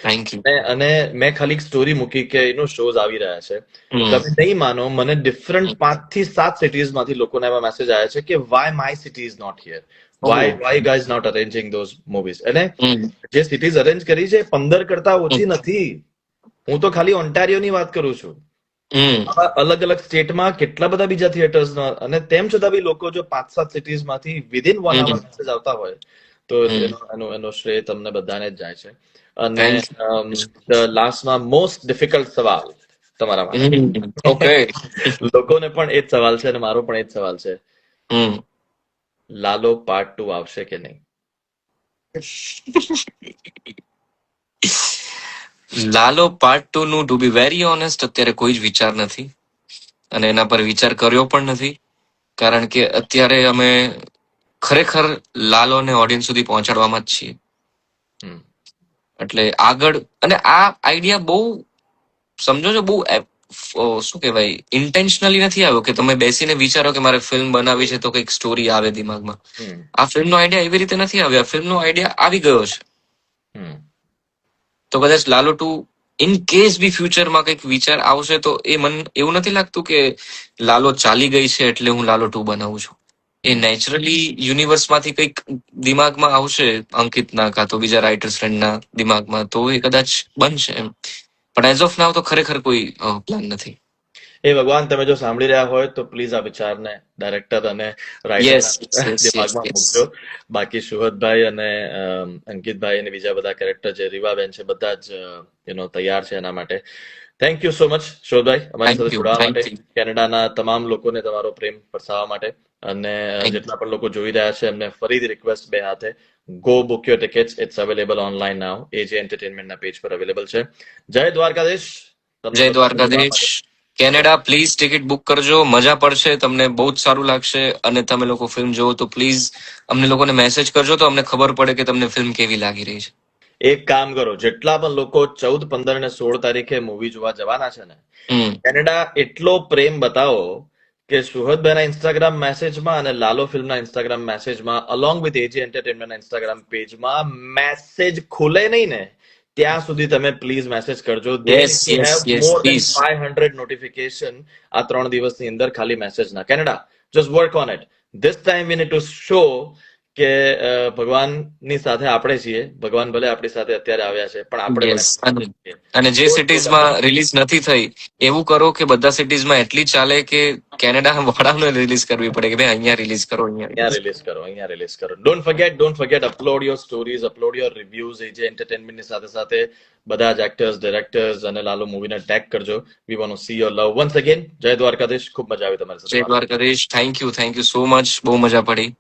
Thank you. અને મેં ખાલી સ્ટોરી મૂકી કે શોઝ આવી રહ્યા છે. તમે નહીં માનો, મને ડિફરન્ટ 5 થી 7 સિટીઝ માંથી લોકોના એવા મેસેજ આવ્યા છે કે why my city is not here, why guys not arranging those movies. અને જે સિટીઝ અરેન્જ કરી છે 15 કરતા ઓછી નથી. હું તો ખાલી ઓન્ટારિયોની વાત કરું છું. અલગ અલગ સ્ટેટમાં કેટલા બધા બીજા થિયેટર્સ, અને તેમ છતાં બી લોકો જો 5-7 સિટીઝ માંથી વિધિન 1 hour મેસેજ આવતા હોય તો એનો શ્રેય તમને બધાને જ જાય છે. અને લાસ્ટમાં મોસ્ટ ડિફિકલ્ટ સવાલ તમારા માટે, ઓકે, લોકોને પણ એ જ સવાલ છે અને મારો પણ એ જ સવાલ છે, લાલો પાર્ટ 2 આવશે કે નહીં? લાલો પાર્ટ 2 નું ટુ બી વેરી ઓનેસ્ટ અત્યારે કોઈ જ વિચાર નથી અને એના પર વિચાર કર્યો પણ નથી. કારણ કે અત્યારે અમે ખરેખર લાલોને ઓડિયન્સ સુધી પહોંચાડવામાં જ છીએ. એટલે આગળ, અને આ આઈડિયા બહુ, સમજો છો, બહુ શું કહેવાય, ઇન્ટેન્શનલી નથી આવ્યો કે તમે બેસીને વિચારો કે મારે ફિલ્મ બનાવી છે તો કંઈક સ્ટોરી આવે દિમાગમાં. આ ફિલ્મનો આઈડિયા એવી રીતે નથી આવ્યો. આ ફિલ્મનો આઈડિયા આવી ગયો છે. તો કદાચ લાલો 2 ઇન કેસ બી ફ્યુચરમાં કંઈક વિચાર આવશે તો એ મને એવું નથી લાગતું કે લાલો ચાલી ગઈ છે એટલે હું લાલો 2 બનાવું છું. એ નેચરલી યુનિવર્સમાંથી કંઈક દિમાગમાં આવશે, અંકિતના કાં તો બીજા રાઇટર્સ ફ્રેન્ડના દિમાગમાં, તો એ કદાચ બનશે એમ. પણ એઝ ઓફ નાવ તો ખરેખર કોઈ પ્લાન નથી. એ ભગવાન, તમે જો સાંભળી રહ્યા હોય તો પ્લીઝ આ વિચારને ડાયરેક્ટર અને રાઇટરના દિમાગમાં મૂકજો. બાકી સુહદભાઈ અને અંકિતભાઈ અને બીજા બધા કેરેક્ટર જે રીવાબેન છે, બધા જ તૈયાર છે એના માટે. થેન્ક યુ સો મચ સુહદભાઈ, અમારી સાથે જોડાવા માટે, કેનેડાના તમામ લોકોને તમારો પ્રેમ પરસાવવા માટે. અને Thank જેટલા પણ લોકો જોઈ રહ્યા છે એમને ફરીથી રિક્વેસ્ટ બે હાથે, go book your tickets, it's available online now, AJ એન્ટરટેનમેન્ટના પેજ પર અવેલેબલ છે. જય દ્વારકાધીશ. તમને જય બધાને મળવા દ્વારકાધીશ. માટે. કેનેડા પ્લીઝ ટિકિટ બુક કરજો, મજા પડશે, તમને બહુ જ સારું લાગશે. અને તમે લોકો ફિલ્મ જોવો તો પ્લીઝ અમને લોકોને મેસેજ કરજો તો અમને ખબર પડે કે તમને ફિલ્મ કેવી લાગી રહી છે. એક કામ કરો, જેટલા પણ લોકો 14, 15 અને 16 તારીખે મૂવી જોવા જવાના છે ને, હમ કેનેડા એટલો પ્રેમ બતાવો કે સુહદભાઈના ઇન્સ્ટાગ્રામ મેસેજમાં અને લાલો ફિલ્મના ઇન્સ્ટાગ્રામ મેસેજમાં અલોંગ વિથ એજી એન્ટરટેનમેન્ટના ઇન્સ્ટાગ્રામ પેજમાં મેસેજ ખુલે નહીં ને ત્યાં સુધી તમે પ્લીઝ મેસેજ કરજો. They yes need to yes have yes more than please 500 notification આ 3 દિવસની અંદર ખાલી મેસેજના. Canada, just work on it. This time we need to show કે ભગવાનની સાથે આપણે છીએ. ભગવાન ભલે આપણી સાથે અત્યારે આવ્યા છે પણ આપણે પણ યસ. એમની સાથે છીએ. અને જે સિટીઝમાં રિલીઝ નથી થઈ એવું કરો કે બધા સિટીઝમાં એટલી ચાલે કે કેનેડા વાળાને રિલીઝ કરવી પડે કે ભાઈ અહીંયા રિલીઝ કરો, અહીંયા રિલીઝ કરો. Don't forget upload your stories, upload your reviews. AJ એન્ટરટેનમેન્ટની સાથે સાથે બધા જ એક્ટર્સ, ડિરેક્ટર્સ અને લાલો મૂવીને ટેગ કરજો. We want to see your love once again. જય દ્વારકાધીશ. ખૂબ મજા આવી તમારી સાથે જય વાત. Dwarkadhish. Thank you so much. બહુ મજા પડી.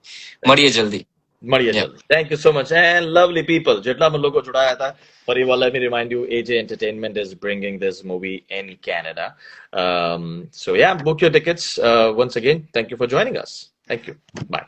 મળીએ જલ્દી. મળીએ જલ્દી. Thank you so much and lovely people. જેટલા પણ લોકો જોડાયા હતા, ફરી વાર let me remind you, AJ entertainment is bringing this movie in Canada. So yeah, book your tickets once again. Thank you for joining us. Thank you. Bye.